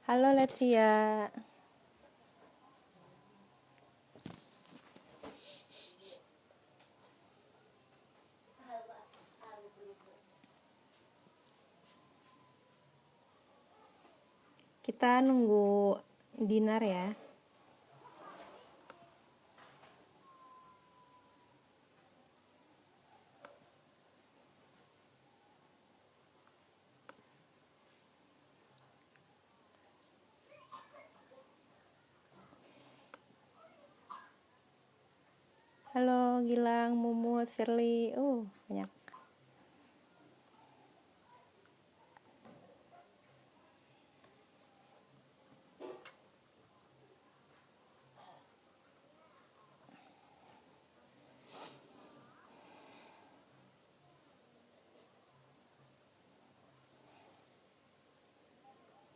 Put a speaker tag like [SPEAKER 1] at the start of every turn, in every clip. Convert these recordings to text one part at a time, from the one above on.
[SPEAKER 1] Halo Letria. Kita nunggu Dinar ya. Halo Gilang, Mumut, Firly. Banyak.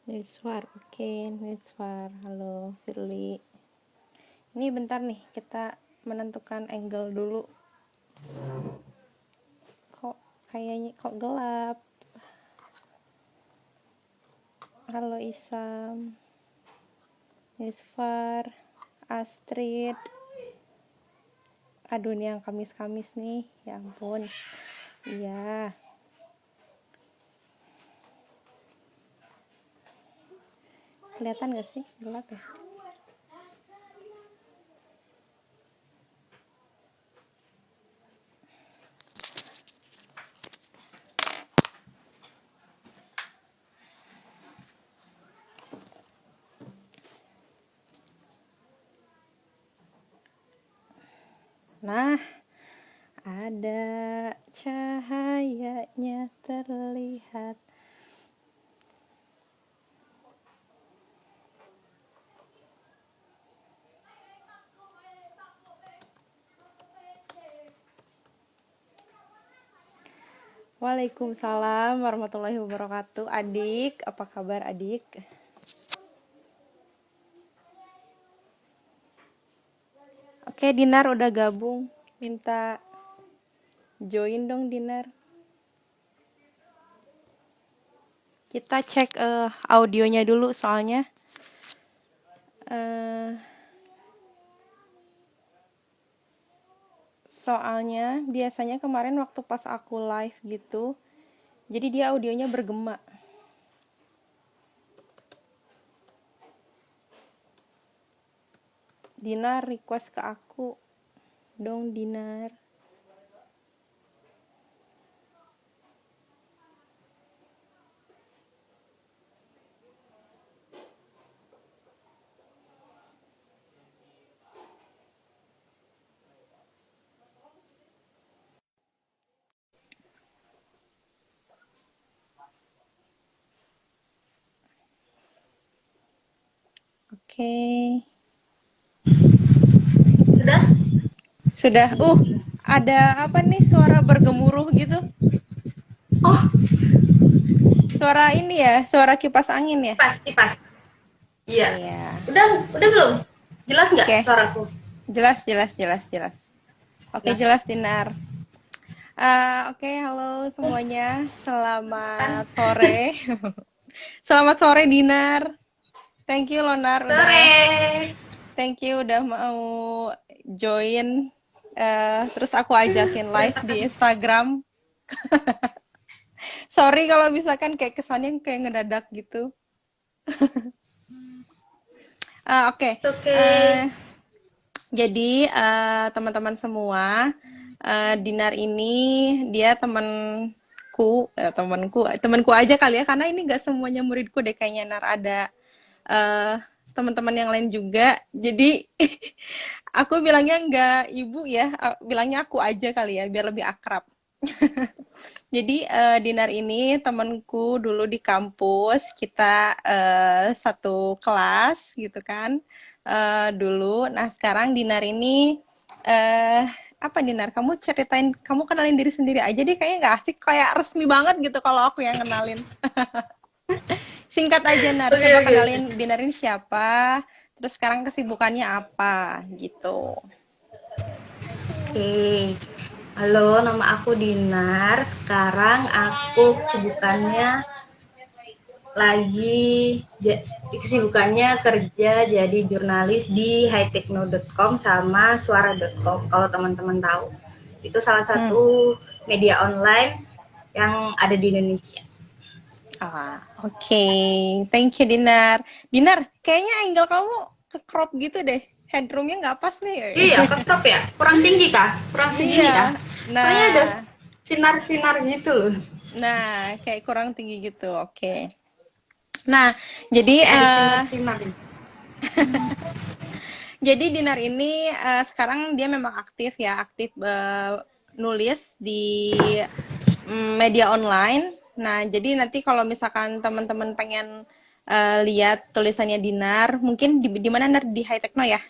[SPEAKER 1] Nilswar, oke, Nilswar. Halo Firly. Ini bentar nih, kita menentukan angle dulu. Kok gelap. Halo Isam, Nilswar, Astrid. Aduh, nih yang kamis-kamis nih. Ya ampun. Iya. Kelihatan gak sih? Gelap ya? Nah, ada cahayanya terlihat. Waalaikumsalam warahmatullahi wabarakatuh. Adik, apa kabar adik? Oke, Dinar udah gabung. Minta join dong Dinar. Kita cek audionya dulu soalnya. Soalnya biasanya kemarin waktu pas aku live gitu, jadi dia audionya bergema. Dinar request ke aku dong Dinar. Oke. Sudah. Ada apa nih suara bergemuruh gitu?
[SPEAKER 2] Oh,
[SPEAKER 1] Suara ini ya, suara kipas angin ya?
[SPEAKER 2] kipas. Iya.
[SPEAKER 1] Iya.
[SPEAKER 2] Udah belum? Jelas nggak
[SPEAKER 1] Oke.
[SPEAKER 2] suaraku?
[SPEAKER 1] Jelas. Oke,
[SPEAKER 2] Jelas.
[SPEAKER 1] jelas Dinar. Oke, halo semuanya. Selamat
[SPEAKER 2] Kan?
[SPEAKER 1] sore. Selamat sore Dinar. Thank you Lonar
[SPEAKER 2] Sore.
[SPEAKER 1] udah mau join. Terus aku ajakin live di Instagram. Sorry kalau misalkan kayak kesannya kayak ngedadak gitu. Oke.
[SPEAKER 2] It's okay.
[SPEAKER 1] Jadi teman-teman semua, Dinar ini dia temanku aja kali ya, karena ini gak semuanya muridku deh kayaknya. Nar ada eh, teman-teman yang lain juga. Jadi aku bilangnya nggak ibu ya, bilangnya aku aja kali ya, biar lebih akrab. Jadi Dinar ini temanku dulu di kampus, kita satu kelas gitu kan dulu. Nah sekarang Dinar ini eh apa Dinar? Kamu ceritain, kamu kenalin diri sendiri aja deh, kayaknya nggak asik, kayak resmi banget gitu kalau aku yang kenalin. Singkat aja Nar,
[SPEAKER 2] Oke,
[SPEAKER 1] coba
[SPEAKER 2] oke, oke.
[SPEAKER 1] kenalin Dinar ini siapa, terus sekarang kesibukannya apa gitu.
[SPEAKER 2] Oke. Halo, nama aku Dinar. Sekarang aku kesibukannya lagi kesibukannya kerja jadi jurnalis di hightechno.com sama suara.com kalau teman-teman tahu. Itu salah
[SPEAKER 1] Hmm.
[SPEAKER 2] satu media online yang ada di Indonesia.
[SPEAKER 1] Oke. Thank you, Dinar. Dinar, kayaknya angle kamu ke crop gitu deh. Headroomnya nggak pas nih.
[SPEAKER 2] Iya, kekrop ya? Kurang tinggi kah? Kurang segini kah?
[SPEAKER 1] Iya.
[SPEAKER 2] Soalnya ada
[SPEAKER 1] Nah,
[SPEAKER 2] sinar-sinar gitu loh.
[SPEAKER 1] kayak kurang tinggi gitu. Oke. Nah, jadi
[SPEAKER 2] Kayak ada sinar-sinar.
[SPEAKER 1] Dinar ini sekarang dia memang aktif ya, aktif nulis di media online. Nah, jadi nanti kalau misalkan teman-teman pengen lihat tulisannya Dinar, mungkin di mana Nar? Di High Techno ya?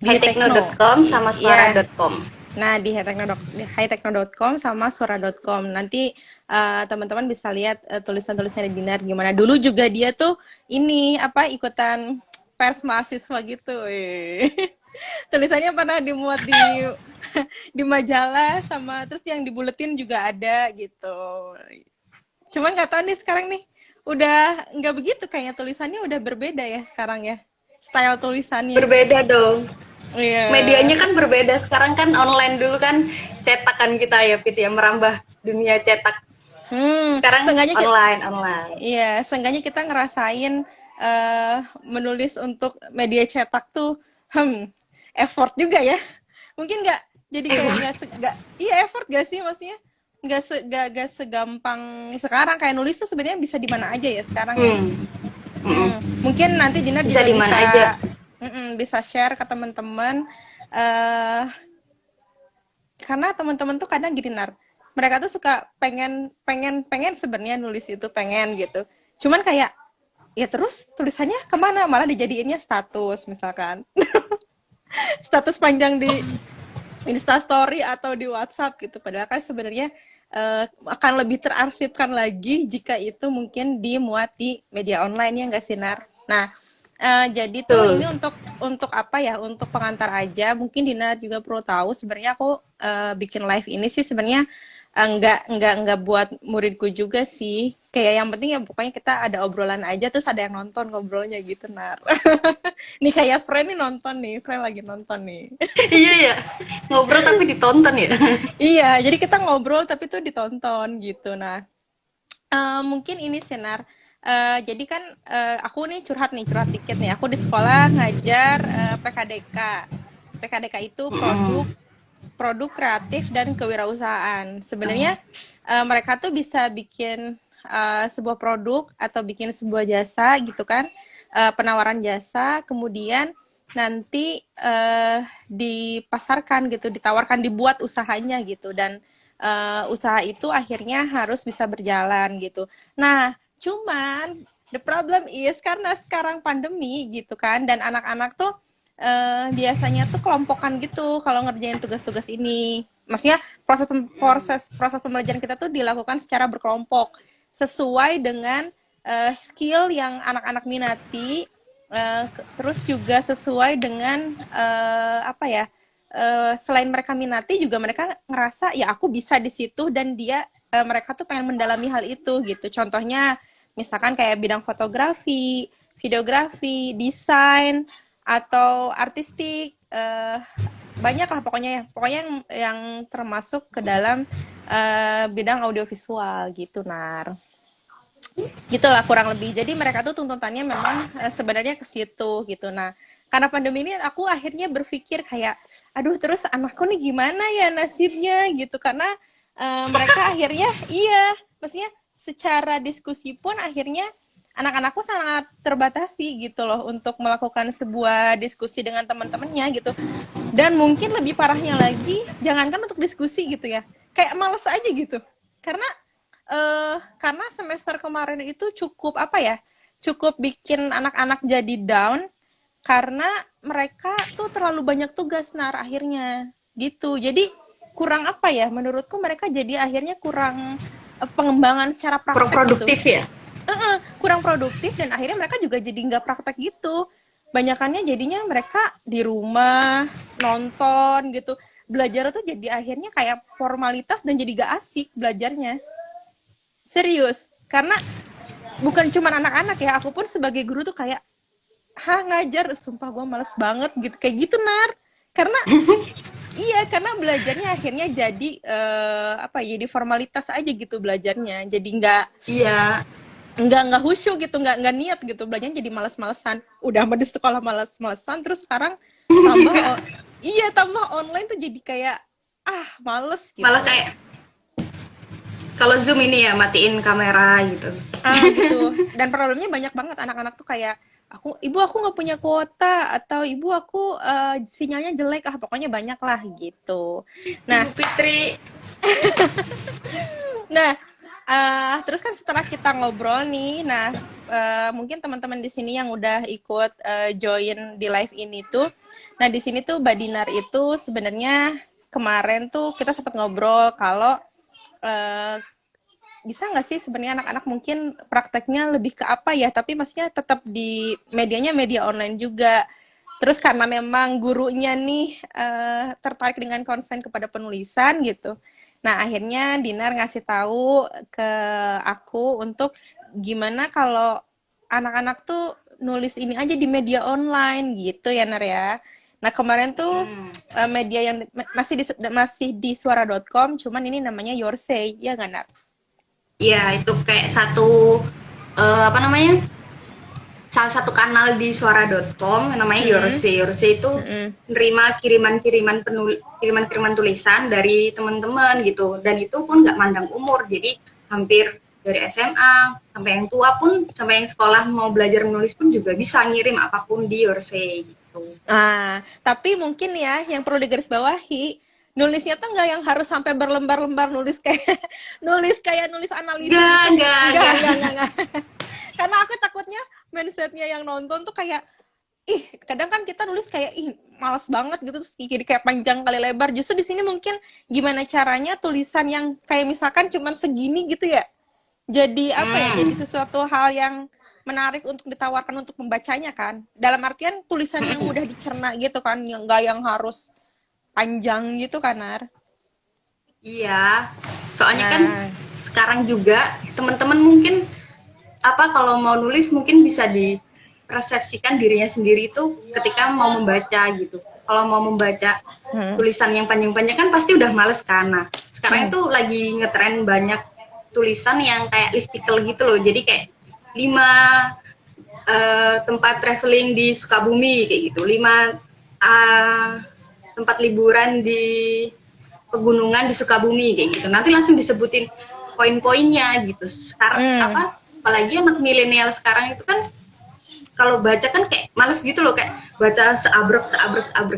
[SPEAKER 1] Di High Techno.
[SPEAKER 2] hightechno.com sama
[SPEAKER 1] Iya.
[SPEAKER 2] suara.com.
[SPEAKER 1] Nah, di hightechno.com sama suara.com. Nanti teman-teman bisa lihat tulisan-tulisannya Dinar gimana. Dulu juga dia tuh ini apa ikutan pers mahasiswa gitu. Tulisannya pernah dimuat di majalah sama terus yang dibuletin juga ada gitu. Cuman nggak tahu nih sekarang nih udah nggak begitu kayaknya tulisannya udah berbeda ya sekarang ya. Style tulisannya.
[SPEAKER 2] Berbeda dong.
[SPEAKER 1] Iya.
[SPEAKER 2] Medianya kan berbeda. Sekarang kan online, dulu kan cetakan kita ya, Pit, ya, merambah dunia cetak. Sekarang
[SPEAKER 1] Seenggaknya
[SPEAKER 2] online, online.
[SPEAKER 1] iya, seenggaknya kita ngerasain menulis untuk media cetak tuh, effort juga ya. Mungkin nggak, jadi kayak nggak, iya effort gak sih maksudnya? Nggak segampang sekarang kayak nulis tuh sebenarnya bisa di mana aja ya sekarang ya.
[SPEAKER 2] Hmm. Mm-mm.
[SPEAKER 1] Mungkin nanti Jinar
[SPEAKER 2] Bisa
[SPEAKER 1] juga
[SPEAKER 2] di mana aja.
[SPEAKER 1] bisa share ke teman-teman. eh karena teman-teman tuh kadang gini Nar, mereka tuh suka pengen pengen pengen sebenarnya nulis itu pengen gitu, cuman kayak ya terus tulisannya kemana, malah dijadiinnya status misalkan. Status panjang di Instastory atau di WhatsApp gitu, padahal kan sebenarnya akan lebih terarsipkan lagi jika itu mungkin dimuat di media online ya nggak sih Nar. Nah, jadi tuh
[SPEAKER 2] Tuh.
[SPEAKER 1] ini untuk apa ya, untuk pengantar aja. Mungkin Dina juga perlu tahu sebenarnya aku bikin live ini sih sebenarnya nggak buat muridku juga sih. Kayak yang penting ya pokoknya kita ada obrolan aja terus ada yang nonton ngobrolnya gitu Nar. Nih kayak friend nih nonton nih, friend lagi nonton nih.
[SPEAKER 2] Iya ya. Ngobrol tapi ditonton ya.
[SPEAKER 1] Iya, jadi kita ngobrol tapi tuh ditonton gitu. Nah, mungkin ini Sinar. Jadi kan aku nih curhat dikit nih. Aku di sekolah ngajar PKDK. PKDK itu produk
[SPEAKER 2] Mm-mm.
[SPEAKER 1] produk kreatif dan kewirausahaan. Sebenarnya mereka tuh bisa bikin sebuah produk atau bikin sebuah jasa gitu kan, penawaran jasa, kemudian nanti dipasarkan gitu, ditawarkan, dibuat usahanya gitu, dan usaha itu akhirnya harus bisa berjalan gitu. Nah, cuman the problem is karena sekarang pandemi gitu kan, dan anak-anak tuh biasanya tuh kelompokan gitu kalau ngerjain tugas-tugas ini. Maksudnya proses pembelajaran kita tuh dilakukan secara berkelompok sesuai dengan skill yang anak-anak minati, terus juga sesuai dengan apa ya? Selain mereka minati juga mereka ngerasa ya aku bisa di situ, dan mereka tuh pengen mendalami hal itu gitu. Contohnya misalkan kayak bidang fotografi, videografi, desain atau artistik, banyak lah pokoknya yang termasuk ke dalam bidang audiovisual gitu Nar, gitulah kurang lebih. Jadi mereka tuh tuntutannya memang sebenarnya ke situ gitu. Nah, karena pandemi ini aku akhirnya berpikir kayak aduh terus anakku nih gimana ya nasibnya gitu, karena mereka akhirnya iya maksudnya secara diskusi pun akhirnya anak-anakku sangat terbatasi gitu loh untuk melakukan sebuah diskusi dengan teman-temannya gitu. Dan mungkin lebih parahnya lagi, jangankan untuk diskusi gitu ya, kayak males aja gitu. Karena semester kemarin itu cukup apa ya, cukup bikin anak-anak jadi down karena mereka tuh terlalu banyak tugas Nar akhirnya gitu. Jadi kurang apa ya, menurutku mereka jadi akhirnya kurang pengembangan secara
[SPEAKER 2] Kurang
[SPEAKER 1] praktek gitu.
[SPEAKER 2] produktif ya.
[SPEAKER 1] Kurang produktif, dan akhirnya mereka juga jadi nggak praktek gitu. Banyakannya jadinya mereka di rumah nonton gitu. Belajar tuh jadi akhirnya kayak formalitas dan jadi gak asik belajarnya. Serius. Karena bukan cuma anak-anak ya, aku pun sebagai guru tuh kayak, ngajar, sumpah gue males banget gitu, kayak gitu Nar. Karena iya, karena belajarnya akhirnya jadi apa ya, jadi formalitas aja gitu belajarnya. Jadi
[SPEAKER 2] Iya,
[SPEAKER 1] nggak khusyuk gitu, nggak niat gitu, belajarnya jadi males-malesan. Udah mah di sekolah males-malesan, terus sekarang tambah iya, tambah online tuh jadi kayak males
[SPEAKER 2] malah
[SPEAKER 1] gitu.
[SPEAKER 2] kayak kalau Zoom ini ya matiin kamera gitu.
[SPEAKER 1] Gitu. Dan problemnya banyak banget, anak-anak tuh kayak, ibu aku nggak punya kuota, atau ibu aku sinyalnya jelek, pokoknya banyak lah gitu. Nah,
[SPEAKER 2] Ibu Fitri,
[SPEAKER 1] Nah, terus kan setelah kita ngobrol nih, nah mungkin teman-teman di sini yang udah ikut join di live ini tuh, nah di sini tuh Mbak Dinar itu sebenarnya kemarin tuh kita sempat ngobrol kalau eh, bisa nggak sih sebenarnya anak-anak mungkin prakteknya lebih ke apa ya, tapi maksudnya tetap di medianya media online juga. Terus karena memang gurunya nih tertarik dengan konsen kepada penulisan gitu. Nah, akhirnya Dinar ngasih tahu ke aku untuk gimana kalau anak-anak tuh nulis ini aja di media online gitu ya, Nar ya. Nah, kemarin tuh media yang masih di suara.com, cuman ini namanya Your Say, ya nggak, Nar?
[SPEAKER 2] ya itu kayak satu apa namanya? Salah satu kanal di suara.com namanya
[SPEAKER 1] Mm-mm.
[SPEAKER 2] Yorse. Yorse itu
[SPEAKER 1] Mm-mm.
[SPEAKER 2] menerima kiriman-kiriman tulisan dari teman-teman gitu. Dan itu pun nggak mandang umur. Jadi hampir dari SMA sampai yang tua pun, sampai yang sekolah mau belajar menulis pun juga bisa ngirim apapun di Yorse gitu.
[SPEAKER 1] Tapi mungkin ya yang perlu digarisbawahi, nulisnya tuh nggak yang harus sampai berlembar-lembar nulis kayak nulis analisis gitu.
[SPEAKER 2] Enggak.
[SPEAKER 1] Nggak. Karena aku takutnya mindsetnya yang nonton tuh kayak, kadang kan kita nulis kayak, malas banget gitu, terus jadi kayak panjang kali lebar. Justru di sini mungkin gimana caranya tulisan yang kayak misalkan cuman segini gitu ya, jadi apa ya, jadi
[SPEAKER 2] Hmm.
[SPEAKER 1] sesuatu hal yang menarik untuk ditawarkan untuk membacanya kan, dalam artian tulisan yang mudah dicerna gitu kan, yang nggak yang harus panjang gitu kan, Nar.
[SPEAKER 2] Iya. Soalnya kan
[SPEAKER 1] Nah.
[SPEAKER 2] sekarang juga teman-teman mungkin apa kalau mau nulis mungkin bisa dipersepsikan dirinya sendiri itu ketika mau membaca gitu. Kalau mau membaca
[SPEAKER 1] Hmm.
[SPEAKER 2] tulisan yang panjang-panjang kan pasti udah males kan. Nah, sekarang
[SPEAKER 1] Hmm.
[SPEAKER 2] itu lagi ngetren banyak tulisan yang kayak listicle gitu loh. Jadi kayak 5 tempat traveling di Sukabumi kayak gitu. 5 tempat liburan di pegunungan di Sukabumi kayak gitu. Nanti langsung disebutin poin-poinnya gitu. Sekarang
[SPEAKER 1] Hmm.
[SPEAKER 2] apa apalagi anak milenial sekarang itu kan kalau baca kan kayak males gitu loh, kayak baca seabrek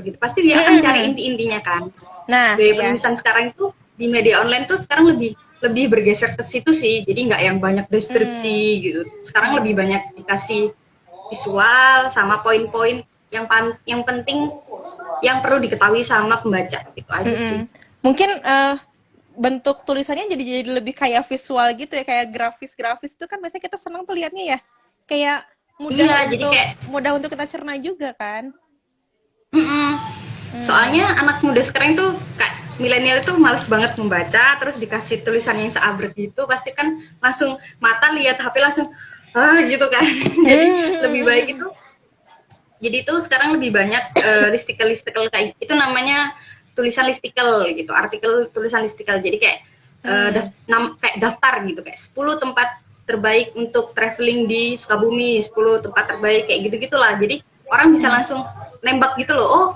[SPEAKER 2] gitu. Pasti dia akan cari
[SPEAKER 1] Hmm.
[SPEAKER 2] inti-intinya kan.
[SPEAKER 1] Nah,
[SPEAKER 2] Gaya
[SPEAKER 1] iya.
[SPEAKER 2] penulisan sekarang itu di media online tuh sekarang lebih lebih bergeser ke situ sih. Jadi nggak yang banyak deskripsi
[SPEAKER 1] Hmm.
[SPEAKER 2] gitu. Sekarang lebih
[SPEAKER 1] Hmm.
[SPEAKER 2] banyak dikasih visual sama poin-poin yang penting yang perlu diketahui sama pembaca itu aja sih.
[SPEAKER 1] Mm-mm. Mungkin bentuk tulisannya jadi lebih kayak visual gitu ya, kayak grafis-grafis itu kan biasanya kita senang tuh liatnya ya. Kayak mudah
[SPEAKER 2] Iya, jadi
[SPEAKER 1] untuk
[SPEAKER 2] kayak
[SPEAKER 1] mudah untuk kita cerna juga kan.
[SPEAKER 2] mm-mm.
[SPEAKER 1] Hmm.
[SPEAKER 2] Soalnya anak muda sekarang tuh kayak milenial itu males banget membaca, terus dikasih tulisan yang seabrek gitu, pasti kan langsung mata lihat HP langsung gitu kan. Jadi lebih baik
[SPEAKER 1] Hmm.
[SPEAKER 2] itu jadi itu sekarang lebih banyak listicle-listicle kayak itu namanya tulisan listicle gitu, artikel tulisan listicle. Jadi kayak
[SPEAKER 1] Hmm.
[SPEAKER 2] kayak daftar gitu, kayak 10 tempat terbaik untuk traveling di Sukabumi, 10 tempat terbaik kayak gitu-gitulah. Jadi orang bisa
[SPEAKER 1] Hmm.
[SPEAKER 2] langsung nembak gitu loh. Oh,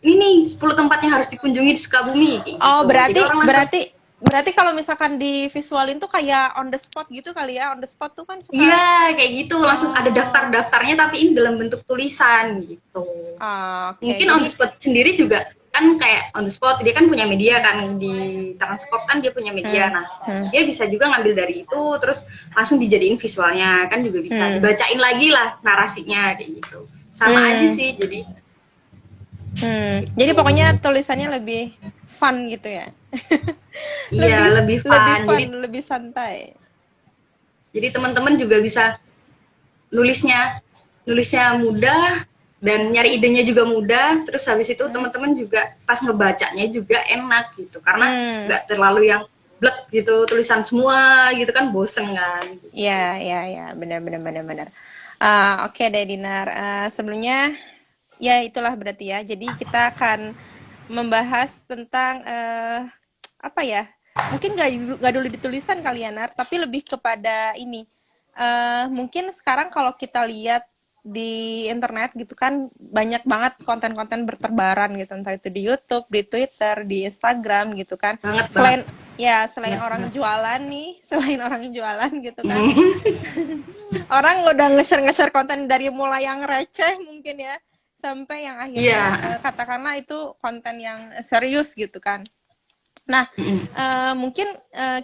[SPEAKER 2] ini nih 10 tempat yang harus dikunjungi di Sukabumi kayak
[SPEAKER 1] Oh,
[SPEAKER 2] gitu. Jadi
[SPEAKER 1] berarti
[SPEAKER 2] orang langsung
[SPEAKER 1] berarti berarti kalau misalkan di visualin tuh kayak on the spot gitu kali ya. On the spot tuh kan suka.
[SPEAKER 2] iya kayak gitu, langsung ada
[SPEAKER 1] Oh,
[SPEAKER 2] daftar-daftarnya tapi ini dalam bentuk tulisan gitu.
[SPEAKER 1] oke.
[SPEAKER 2] Mungkin on
[SPEAKER 1] Jadi,
[SPEAKER 2] the spot sendiri juga kan kayak on the spot dia kan punya media kan di Transkop kan dia punya media.
[SPEAKER 1] hmm,
[SPEAKER 2] Nah,
[SPEAKER 1] hmm,
[SPEAKER 2] dia bisa juga ngambil dari itu terus langsung dijadiin visualnya kan juga bisa.
[SPEAKER 1] hmm,
[SPEAKER 2] Dibacain lagi lah narasinya kayak gitu. Sama aja
[SPEAKER 1] hmm,
[SPEAKER 2] sih jadi
[SPEAKER 1] Jadi
[SPEAKER 2] gitu.
[SPEAKER 1] pokoknya tulisannya lebih fun gitu ya.
[SPEAKER 2] Iya,
[SPEAKER 1] lebih
[SPEAKER 2] lebih
[SPEAKER 1] lebih
[SPEAKER 2] fun.
[SPEAKER 1] fun, lebih santai.
[SPEAKER 2] Jadi teman-teman juga bisa nulisnya nulisnya mudah dan nyari idenya juga mudah. Terus habis itu
[SPEAKER 1] Hmm.
[SPEAKER 2] teman-teman juga pas ngebacanya juga enak gitu karena
[SPEAKER 1] Hmm.
[SPEAKER 2] nggak terlalu yang blek gitu tulisan semua gitu kan bosen kan
[SPEAKER 1] Iya,
[SPEAKER 2] gitu.
[SPEAKER 1] iya, iya, benar, benar, benar, benar. Oke deh, Dinar. Sebelumnya, ya itulah berarti ya. Jadi kita akan membahas tentang apa ya? Mungkin nggak dulu ditulisan kali ya, Nar, tapi lebih kepada ini. Mungkin sekarang kalau kita lihat di internet gitu kan banyak banget konten-konten berterbaran gitu, entah itu di YouTube, di Twitter, di Instagram gitu kan.
[SPEAKER 2] Banget banget
[SPEAKER 1] Selain ya selain
[SPEAKER 2] banget
[SPEAKER 1] orang
[SPEAKER 2] banget.
[SPEAKER 1] jualan nih, selain orang jualan gitu kan,
[SPEAKER 2] Hmm.
[SPEAKER 1] orang udah nge-share konten dari mulai yang receh mungkin ya sampai yang
[SPEAKER 2] Iya.
[SPEAKER 1] akhirnya katakanlah itu konten yang serius gitu kan. Nah,
[SPEAKER 2] Mm-mm.
[SPEAKER 1] mungkin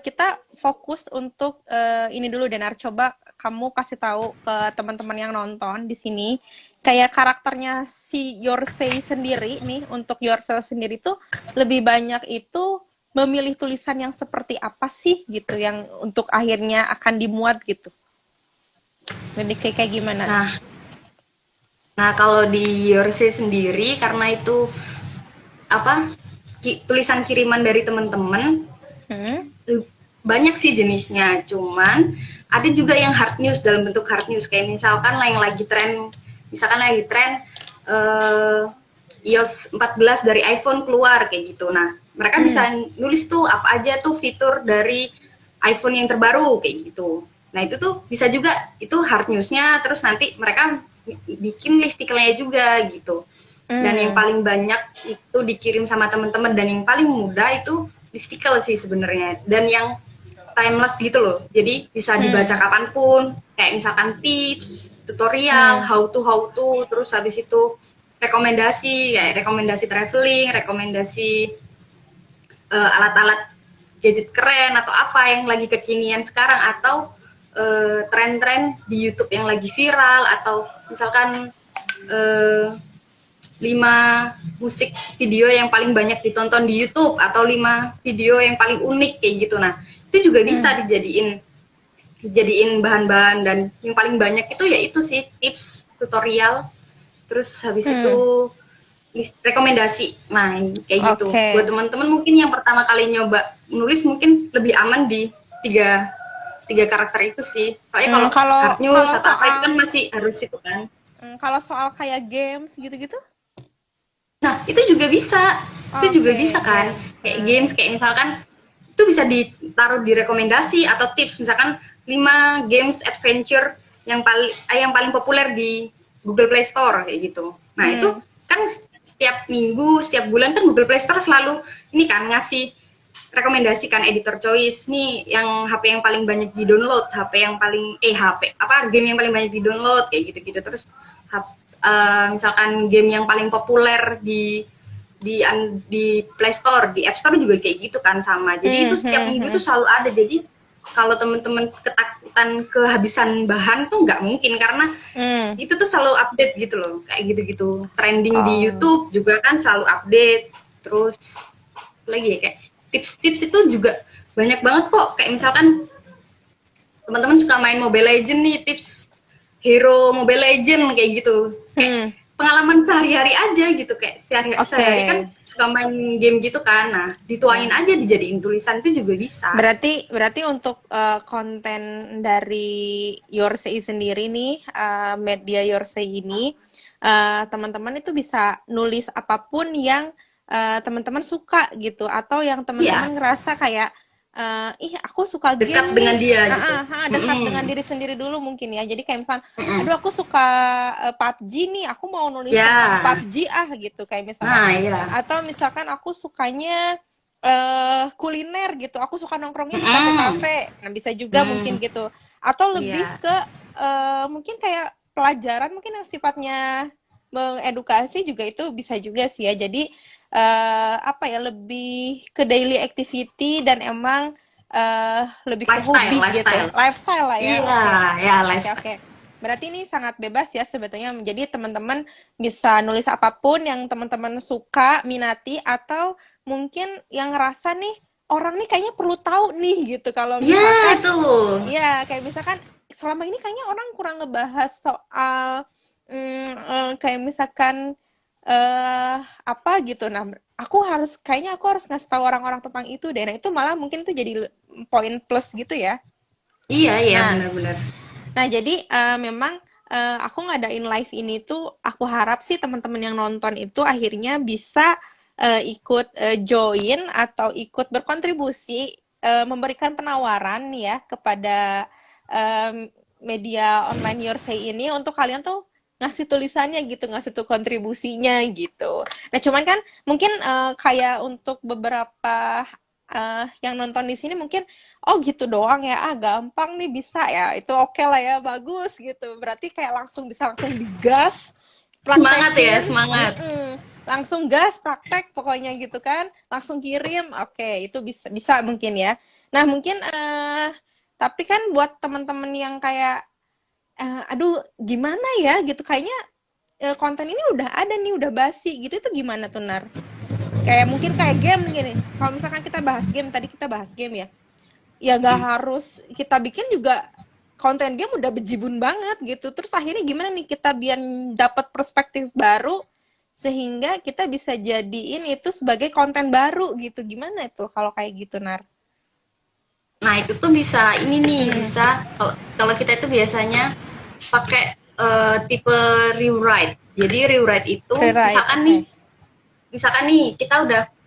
[SPEAKER 1] kita fokus untuk ini dulu Denar, coba kamu kasih tahu ke teman-teman yang nonton di sini kayak karakternya si Yorsei sendiri nih untuk Yourself sendiri tuh lebih banyak itu memilih tulisan yang seperti apa sih gitu yang untuk akhirnya akan dimuat gitu. Lebih kayak gimana?
[SPEAKER 2] Nah, kalau di Yorse sendiri karena itu apa tulisan kiriman dari teman-teman
[SPEAKER 1] Hmm?
[SPEAKER 2] banyak sih jenisnya, cuman ada juga yang hard news dalam bentuk hard news kayak misalkan lagi tren eh, iOS 14 dari iPhone keluar kayak gitu. Nah, mereka
[SPEAKER 1] Hmm.
[SPEAKER 2] bisa nulis tuh apa aja tuh fitur dari iPhone yang terbaru kayak gitu. Nah, itu tuh bisa juga itu hard newsnya, terus nanti mereka bikin listikelnya juga gitu. Dan yang
[SPEAKER 1] Hmm.
[SPEAKER 2] paling banyak itu dikirim sama teman-teman dan yang paling mudah itu listikel sih sebenarnya. Dan yang timeless gitu loh. Jadi bisa dibaca
[SPEAKER 1] Hmm.
[SPEAKER 2] kapanpun. Kayak misalkan tips, tutorial,
[SPEAKER 1] Hmm.
[SPEAKER 2] how to, terus habis itu rekomendasi, kayak rekomendasi traveling, rekomendasi alat-alat gadget keren atau apa yang lagi kekinian sekarang atau tren-tren di YouTube yang lagi viral atau misalkan eh, 5 musik video yang paling banyak ditonton di YouTube atau 5 video yang paling unik kayak gitu. Nah, itu juga bisa
[SPEAKER 1] Hmm.
[SPEAKER 2] dijadiin bahan-bahan dan yang paling banyak itu yaitu sih tips tutorial terus habis
[SPEAKER 1] Hmm.
[SPEAKER 2] itu rekomendasi. Nah, kayak gitu. Buat
[SPEAKER 1] Oke.
[SPEAKER 2] teman-teman mungkin yang pertama kali nyoba nulis mungkin lebih aman di tiga tiga karakter itu sih. Soalnya
[SPEAKER 1] Hmm,
[SPEAKER 2] kalau
[SPEAKER 1] kalau
[SPEAKER 2] hard news
[SPEAKER 1] kalau
[SPEAKER 2] atau apa itu
[SPEAKER 1] soal
[SPEAKER 2] kan masih harus itu kan.
[SPEAKER 1] kalau soal kayak games gitu-gitu?
[SPEAKER 2] Nah, itu juga bisa. Itu juga bisa
[SPEAKER 1] Oke,
[SPEAKER 2] kan.
[SPEAKER 1] games.
[SPEAKER 2] Kayak games kayak misalkan itu bisa ditaruh di rekomendasi atau tips misalkan 5 games adventure yang paling populer di Google Play Store kayak gitu. Nah, itu
[SPEAKER 1] Hmm.
[SPEAKER 2] kan setiap minggu, setiap bulan kan Google Play Store selalu ini kan ngasih rekomendasikan editor choice nih yang HP yang paling banyak di download, HP yang paling HP apa game yang paling banyak di download kayak gitu-gitu terus misalkan game yang paling populer di Play Store, di App Store juga kayak gitu kan sama. Jadi itu
[SPEAKER 1] Hmm.
[SPEAKER 2] setiap
[SPEAKER 1] Hmm.
[SPEAKER 2] minggu
[SPEAKER 1] Hmm.
[SPEAKER 2] itu selalu ada. Jadi kalau teman-teman ketakutan kehabisan bahan tuh nggak mungkin karena
[SPEAKER 1] Hmm.
[SPEAKER 2] itu tuh selalu update gitu loh, kayak gitu-gitu. Trending di
[SPEAKER 1] Oh.
[SPEAKER 2] YouTube juga kan selalu update. Terus lagi ya kayak tips-tips itu juga banyak banget kok. Kayak misalkan teman-teman suka main Mobile Legend nih, tips hero Mobile Legend kayak gitu. Kayak
[SPEAKER 1] Hmm.
[SPEAKER 2] pengalaman sehari-hari aja gitu kayak sehari-hari kan
[SPEAKER 1] Oke.
[SPEAKER 2] suka main game gitu kan. Nah, dituangin
[SPEAKER 1] Ya.
[SPEAKER 2] aja dijadiin tulisan itu juga bisa.
[SPEAKER 1] Berarti berarti untuk konten dari Yorsei sendiri nih, media Yorsei ini, teman-teman itu bisa nulis apapun yang teman-teman suka gitu, atau yang
[SPEAKER 2] Iya,
[SPEAKER 1] teman-teman ngerasa kayak, ih aku suka
[SPEAKER 2] dekat
[SPEAKER 1] game
[SPEAKER 2] dengan
[SPEAKER 1] nih,
[SPEAKER 2] dia gitu.
[SPEAKER 1] dekat dengan
[SPEAKER 2] Mm-mm.
[SPEAKER 1] diri sendiri dulu mungkin ya. Jadi kayak misalnya, aduh
[SPEAKER 2] Mm-mm.
[SPEAKER 1] aku suka PUBG nih, aku mau nulis tentang
[SPEAKER 2] Ya,
[SPEAKER 1] PUBG gitu kayak misalkan.
[SPEAKER 2] nah ya.
[SPEAKER 1] Atau misalkan aku sukanya kuliner gitu. Aku suka nongkrongnya di
[SPEAKER 2] Mm-mm.
[SPEAKER 1] kafe-kafe. Nah, bisa juga mungkin
[SPEAKER 2] Mm.
[SPEAKER 1] gitu. Atau lebih
[SPEAKER 2] Iya.
[SPEAKER 1] ke mungkin kayak pelajaran mungkin yang sifatnya mengedukasi juga itu bisa juga sih ya. Jadi apa ya lebih ke daily activity dan emang lebih ke
[SPEAKER 2] Lifestyle,
[SPEAKER 1] hobi gitu.
[SPEAKER 2] lifestyle.
[SPEAKER 1] Lifestyle lah ya.
[SPEAKER 2] Iya,
[SPEAKER 1] Oke.
[SPEAKER 2] ya
[SPEAKER 1] Oke,
[SPEAKER 2] lifestyle.
[SPEAKER 1] oke. Berarti ini sangat bebas ya sebetulnya. Jadi teman-teman bisa nulis apapun yang teman-teman suka, minati, atau mungkin yang ngerasa nih orang nih kayaknya perlu tahu nih gitu kalau
[SPEAKER 2] Iya,
[SPEAKER 1] misalkan
[SPEAKER 2] itu.
[SPEAKER 1] ya kayak misalkan selama ini kayaknya orang kurang ngebahas soal kayak misalkan apa gitu nah kayaknya aku harus ngasih tahu orang-orang tentang itu deh. Nah, itu malah mungkin tuh jadi poin plus gitu ya.
[SPEAKER 2] Iya, iya,
[SPEAKER 1] Nah,
[SPEAKER 2] benar-benar.
[SPEAKER 1] jadi memang aku ngadain live ini tuh aku harap sih teman-teman yang nonton itu akhirnya bisa ikut join atau ikut berkontribusi memberikan penawaran nih ya kepada media online Your Say ini untuk kalian tuh ngasih tulisannya gitu, ngasih tuh kontribusinya gitu. Nah, cuman kan mungkin kayak untuk beberapa yang nonton di sini mungkin oh gitu doang ya, ah gampang nih bisa ya, itu oke lah ya, bagus gitu. Berarti kayak langsung digas,
[SPEAKER 2] Semangat ya,
[SPEAKER 1] praktekin,
[SPEAKER 2] semangat.
[SPEAKER 1] langsung gas, praktek pokoknya gitu kan, langsung kirim, oke itu bisa bisa mungkin ya. Nah mungkin tapi kan buat teman-teman yang kayak aduh gimana ya gitu, kayaknya konten ini udah ada nih, udah basi gitu, itu gimana tuh Nar? Kayak mungkin kayak game gini, kalau misalkan kita bahas game, tadi kita bahas game ya, ya nggak harus kita bikin juga konten game udah bejibun banget gitu. Terus akhirnya gimana nih kita biar dapat perspektif baru sehingga kita bisa jadiin itu sebagai konten baru gitu. Gimana itu kalau kayak gitu, Nar?
[SPEAKER 2] Nah, itu tuh bisa ini nih,
[SPEAKER 1] Hmm,
[SPEAKER 2] bisa kalau kalau kita itu biasanya pakai tipe rewrite. Jadi rewrite itu
[SPEAKER 1] rewrite, oke.
[SPEAKER 2] misalkan nih kita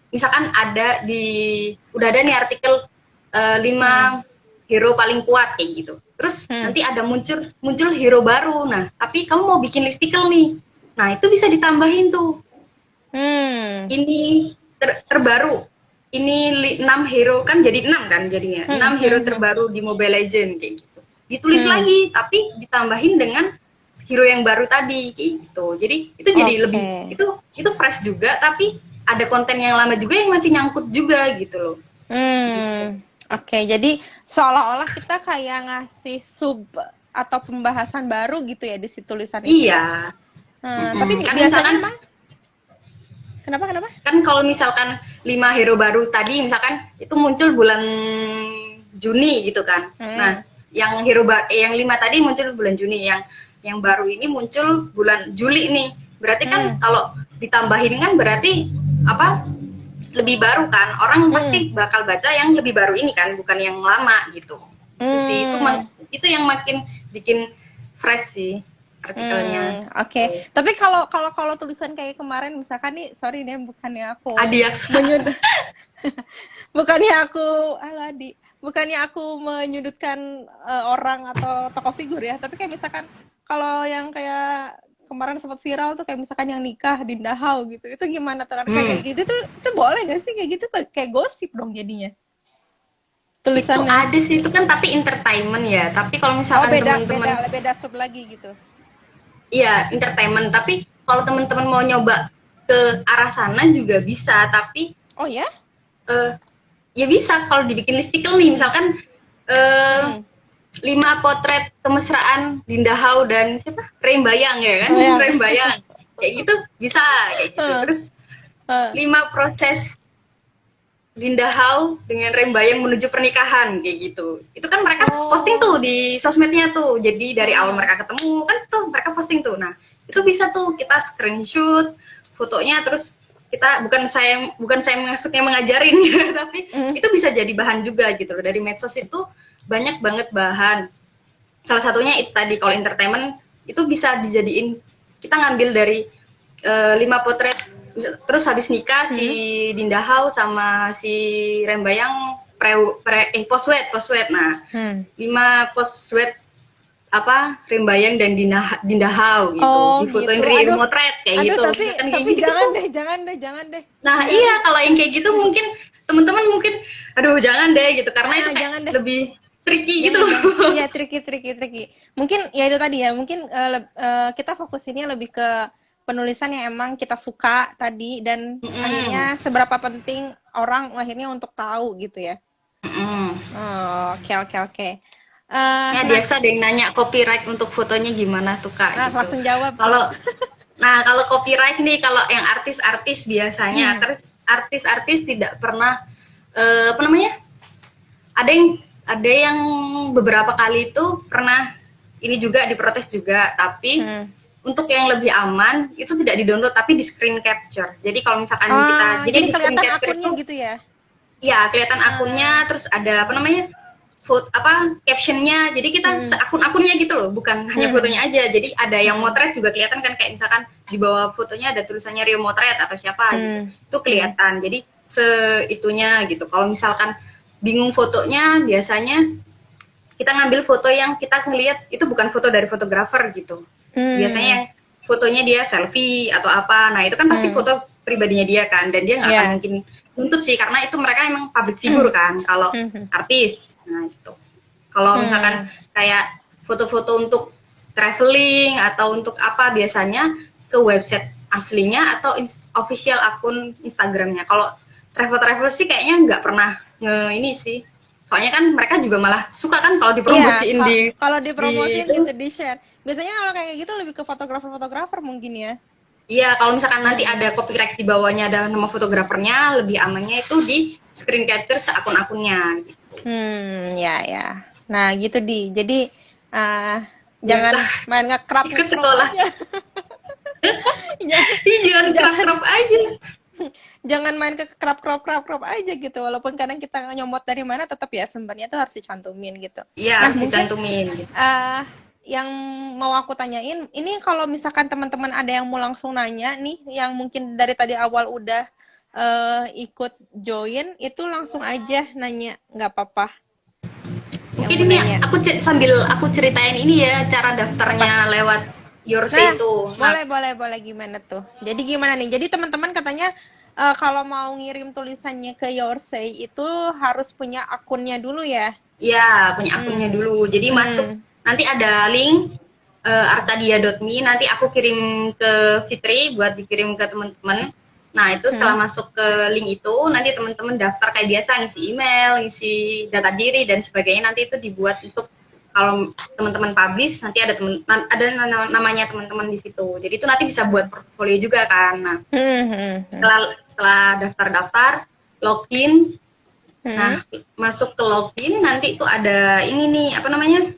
[SPEAKER 2] misalkan udah ada nih artikel
[SPEAKER 1] Hmm,
[SPEAKER 2] 5 hero paling kuat kayak gitu. Terus
[SPEAKER 1] hmm,
[SPEAKER 2] nanti ada muncul muncul hero baru. Nah, tapi kamu mau bikin listicle nih. Nah, itu bisa ditambahin tuh.
[SPEAKER 1] hmm,
[SPEAKER 2] Ini terbaru. Ini 6 hero kan jadi 6 kan jadinya.
[SPEAKER 1] hmm,
[SPEAKER 2] 6 hero
[SPEAKER 1] hmm, hmm,
[SPEAKER 2] terbaru di Mobile Legends kayak gitu. Ditulis
[SPEAKER 1] hmm.
[SPEAKER 2] lagi tapi ditambahin dengan hero yang baru tadi kayak gitu. Jadi itu jadi lebih
[SPEAKER 1] Oke.
[SPEAKER 2] itu fresh juga tapi ada konten yang lama juga yang masih nyangkut juga gitu loh. Gitu.
[SPEAKER 1] Oke. Jadi seolah-olah kita kayak ngasih sub atau pembahasan baru gitu ya di si tulisan itu ya.
[SPEAKER 2] Iya.
[SPEAKER 1] Tapi
[SPEAKER 2] Kan
[SPEAKER 1] biasanya
[SPEAKER 2] misalkan
[SPEAKER 1] emang kenapa kenapa?
[SPEAKER 2] kan kalau misalkan 5 hero baru tadi misalkan itu muncul bulan Juni gitu kan.
[SPEAKER 1] Hmm,
[SPEAKER 2] Nah, yang 5 tadi muncul bulan Juni, yang baru ini muncul bulan Juli nih. Berarti kan
[SPEAKER 1] hmm,
[SPEAKER 2] kalau ditambahin kan berarti apa? Lebih baru kan. Orang
[SPEAKER 1] hmm,
[SPEAKER 2] pasti bakal baca yang lebih baru ini kan, bukan yang lama gitu. Itu sih
[SPEAKER 1] hmm,
[SPEAKER 2] itu yang makin bikin fresh sih artikelnya.
[SPEAKER 1] oke. Tapi kalau kalau kalau tulisan kayak kemarin misalkan nih, sorry nih bukannya aku
[SPEAKER 2] Adiaksa.
[SPEAKER 1] menyud bukannya aku aladi, bukannya aku menyudutkan orang atau tokoh figur ya, tapi kayak misalkan kalau yang kayak kemarin sempat viral tuh kayak misalkan yang nikah di Dahau gitu, itu gimana tuh kayak kayak
[SPEAKER 2] Hmm.
[SPEAKER 1] gitu tuh, itu boleh gak sih kayak gitu, kayak gosip dong jadinya
[SPEAKER 2] Itu
[SPEAKER 1] tulisannya?
[SPEAKER 2] ada sih itu kan tapi entertainment ya. Tapi kalau
[SPEAKER 1] Oh
[SPEAKER 2] misalkan
[SPEAKER 1] beda
[SPEAKER 2] teman-teman
[SPEAKER 1] beda beda sub lagi gitu.
[SPEAKER 2] iya entertainment, tapi kalau teman-teman mau nyoba ke arah sana juga bisa, tapi
[SPEAKER 1] Oh ya.
[SPEAKER 2] eh, ya bisa kalau dibikin listicle nih misalkan eh,
[SPEAKER 1] Hmm.
[SPEAKER 2] 5 potret kemesraan Dinda Hau dan siapa Rembayang ya kan.
[SPEAKER 1] Oh yang
[SPEAKER 2] Rembayang kayak gitu bisa kayak gitu.
[SPEAKER 1] Heeh,
[SPEAKER 2] Terus
[SPEAKER 1] heeh.
[SPEAKER 2] 5 proses Dinda Hau dengan Rembayang menuju pernikahan kayak gitu. Itu kan mereka posting tuh
[SPEAKER 1] Oh.
[SPEAKER 2] di sosmednya tuh. Jadi dari awal
[SPEAKER 1] Heeh.
[SPEAKER 2] mereka ketemu kan tuh mereka posting tuh. Nah, itu bisa tuh kita screenshot fotonya terus kita bukan saya maksudnya mengajarin ya, tapi
[SPEAKER 1] Hmm.
[SPEAKER 2] itu bisa jadi bahan juga gitu loh. Dari medsos itu banyak banget bahan. Salah satunya itu tadi kalau entertainment itu bisa dijadiin kita ngambil dari 5 potret terus habis nikah si
[SPEAKER 1] Hmm.
[SPEAKER 2] Dinda Hau sama si Rembayang postwed. Nah,
[SPEAKER 1] Hmm.
[SPEAKER 2] 5 postwed apa Rembayang dan Dinda Hau gitu.
[SPEAKER 1] Oh
[SPEAKER 2] Difotoin
[SPEAKER 1] gitu. Aduh,
[SPEAKER 2] motret kayak
[SPEAKER 1] aduh
[SPEAKER 2] gitu.
[SPEAKER 1] tapi
[SPEAKER 2] Misalkan kayak
[SPEAKER 1] tapi
[SPEAKER 2] gitu
[SPEAKER 1] jangan
[SPEAKER 2] tuh.
[SPEAKER 1] deh, jangan deh, jangan deh.
[SPEAKER 2] Nah,
[SPEAKER 1] Jangan.
[SPEAKER 2] iya kalau yang kayak gitu mungkin teman-teman mungkin aduh jangan deh gitu karena itu kayak
[SPEAKER 1] Jangan deh.
[SPEAKER 2] lebih tricky gitu
[SPEAKER 1] Jangan,
[SPEAKER 2] loh.
[SPEAKER 1] jangan. Iya, tricky, tricky, tricky. Mungkin ya itu tadi ya, mungkin kita fokusinnya lebih ke penulisan yang emang kita suka tadi dan
[SPEAKER 2] Mm-mm.
[SPEAKER 1] akhirnya seberapa penting orang akhirnya untuk tahu gitu ya.
[SPEAKER 2] Mm-mm.
[SPEAKER 1] Oh, oke, oke, oke.
[SPEAKER 2] Ya,
[SPEAKER 1] Nah,
[SPEAKER 2] biasa ada yang nanya copyright untuk fotonya gimana tuh Kak gitu.
[SPEAKER 1] langsung jawab tuh.
[SPEAKER 2] Kalau kalau copyright nih kalau yang artis-artis biasanya
[SPEAKER 1] Hmm.
[SPEAKER 2] artis-artis tidak pernah apa namanya? Ada yang beberapa kali itu pernah ini juga diprotes juga, tapi
[SPEAKER 1] Hmm.
[SPEAKER 2] untuk yang lebih aman itu tidak di-download tapi di screen capture. Jadi kalau misalkan kita, jadi
[SPEAKER 1] Jadi
[SPEAKER 2] di screen
[SPEAKER 1] kelihatan
[SPEAKER 2] capture
[SPEAKER 1] akunnya
[SPEAKER 2] itu
[SPEAKER 1] gitu ya?
[SPEAKER 2] ya kelihatan akunnya,
[SPEAKER 1] Ah,
[SPEAKER 2] terus ada apa namanya, foto apa captionnya. Jadi kita
[SPEAKER 1] hmm,
[SPEAKER 2] seakun-akunnya gitu loh, bukan hanya
[SPEAKER 1] hmm,
[SPEAKER 2] fotonya aja. Jadi ada yang
[SPEAKER 1] hmm,
[SPEAKER 2] motret juga kelihatan kan, kayak misalkan di bawah fotonya ada tulisannya Rio Motret atau siapa gitu.
[SPEAKER 1] hmm,
[SPEAKER 2] Itu
[SPEAKER 1] hmm,
[SPEAKER 2] kelihatan. Jadi seitunya gitu. Kalau misalkan bingung fotonya, biasanya kita ngambil foto yang kita ngelihat itu bukan foto dari fotografer gitu. Biasanya
[SPEAKER 1] hmm,
[SPEAKER 2] yang fotonya dia selfie atau apa, nah itu kan pasti
[SPEAKER 1] hmm,
[SPEAKER 2] foto pribadinya dia kan, dan dia nggak akan
[SPEAKER 1] ya,
[SPEAKER 2] mungkin nuntut sih, karena itu mereka emang public figure kan, kalau
[SPEAKER 1] hmm, hmm,
[SPEAKER 2] artis. Nah itu, kalau misalkan
[SPEAKER 1] hmm,
[SPEAKER 2] kayak foto-foto untuk traveling atau untuk apa, biasanya ke website aslinya atau official akun Instagramnya. Kalau travel-travel sih kayaknya nggak pernah ini sih. Soalnya kan mereka juga malah suka kan kalau
[SPEAKER 1] iya,
[SPEAKER 2] dipromosiin
[SPEAKER 1] kalau
[SPEAKER 2] di
[SPEAKER 1] dipromosin
[SPEAKER 2] itu.
[SPEAKER 1] gitu, di-share. Biasanya kalau kayak gitu lebih ke fotografer-fotografer mungkin ya.
[SPEAKER 2] Iya, kalau misalkan nanti ada
[SPEAKER 1] Hmm,
[SPEAKER 2] copyright di bawahnya ada nama fotografernya, lebih amannya itu di screen capture seakun-akunnya gitu.
[SPEAKER 1] ya, ya. Nah, gitu di. Jadi ah,
[SPEAKER 2] Biar
[SPEAKER 1] jangan
[SPEAKER 2] sah
[SPEAKER 1] main nge-crop
[SPEAKER 2] ikut
[SPEAKER 1] nge-crop
[SPEAKER 2] sekolah.
[SPEAKER 1] aja. Jangan,
[SPEAKER 2] Ih, jangan
[SPEAKER 1] jangan
[SPEAKER 2] crop-crop aja.
[SPEAKER 1] jangan main ke crop crop crop crop aja gitu. Walaupun kadang kita nyomot dari mana, tetap ya sumbernya tuh harus dicantumin gitu.
[SPEAKER 2] Iya,
[SPEAKER 1] Nah,
[SPEAKER 2] harus
[SPEAKER 1] mungkin
[SPEAKER 2] dicantumin gitu.
[SPEAKER 1] eh yang mau aku tanyain, ini kalau misalkan teman-teman ada yang mau langsung nanya nih, yang mungkin dari tadi awal udah ikut join, itu langsung aja nanya, nggak apa-apa yang
[SPEAKER 2] Mungkin
[SPEAKER 1] mau
[SPEAKER 2] ini
[SPEAKER 1] nanya.
[SPEAKER 2] sambil aku ceritain ini ya, cara
[SPEAKER 1] Apa?
[SPEAKER 2] daftarnya lewat
[SPEAKER 1] Nah,
[SPEAKER 2] Yorsay itu. Nah,
[SPEAKER 1] boleh, boleh, boleh. Gimana tuh? Jadi gimana nih? Jadi teman-teman katanya kalau mau ngirim tulisannya ke Yorsay itu harus punya akunnya dulu ya?
[SPEAKER 2] ya punya akunnya
[SPEAKER 1] Hmm,
[SPEAKER 2] dulu. Jadi masuk,
[SPEAKER 1] hmm,
[SPEAKER 2] nanti ada link arcadia.me, nanti aku kirim ke Fitri buat dikirim ke teman-teman. Nah, itu setelah
[SPEAKER 1] hmm,
[SPEAKER 2] masuk ke link itu, nanti teman-teman daftar kayak biasa, ngisi email, ngisi data diri dan sebagainya. Nanti itu dibuat untuk kalau teman-teman publish, nanti ada namanya teman-teman di situ. Jadi itu nanti bisa buat portfolio juga kan. Nah,
[SPEAKER 1] hmm, hmm, hmm,
[SPEAKER 2] setelah daftar-daftar, login.
[SPEAKER 1] hmm,
[SPEAKER 2] Nah, masuk ke login nanti itu ada ini nih, apa namanya?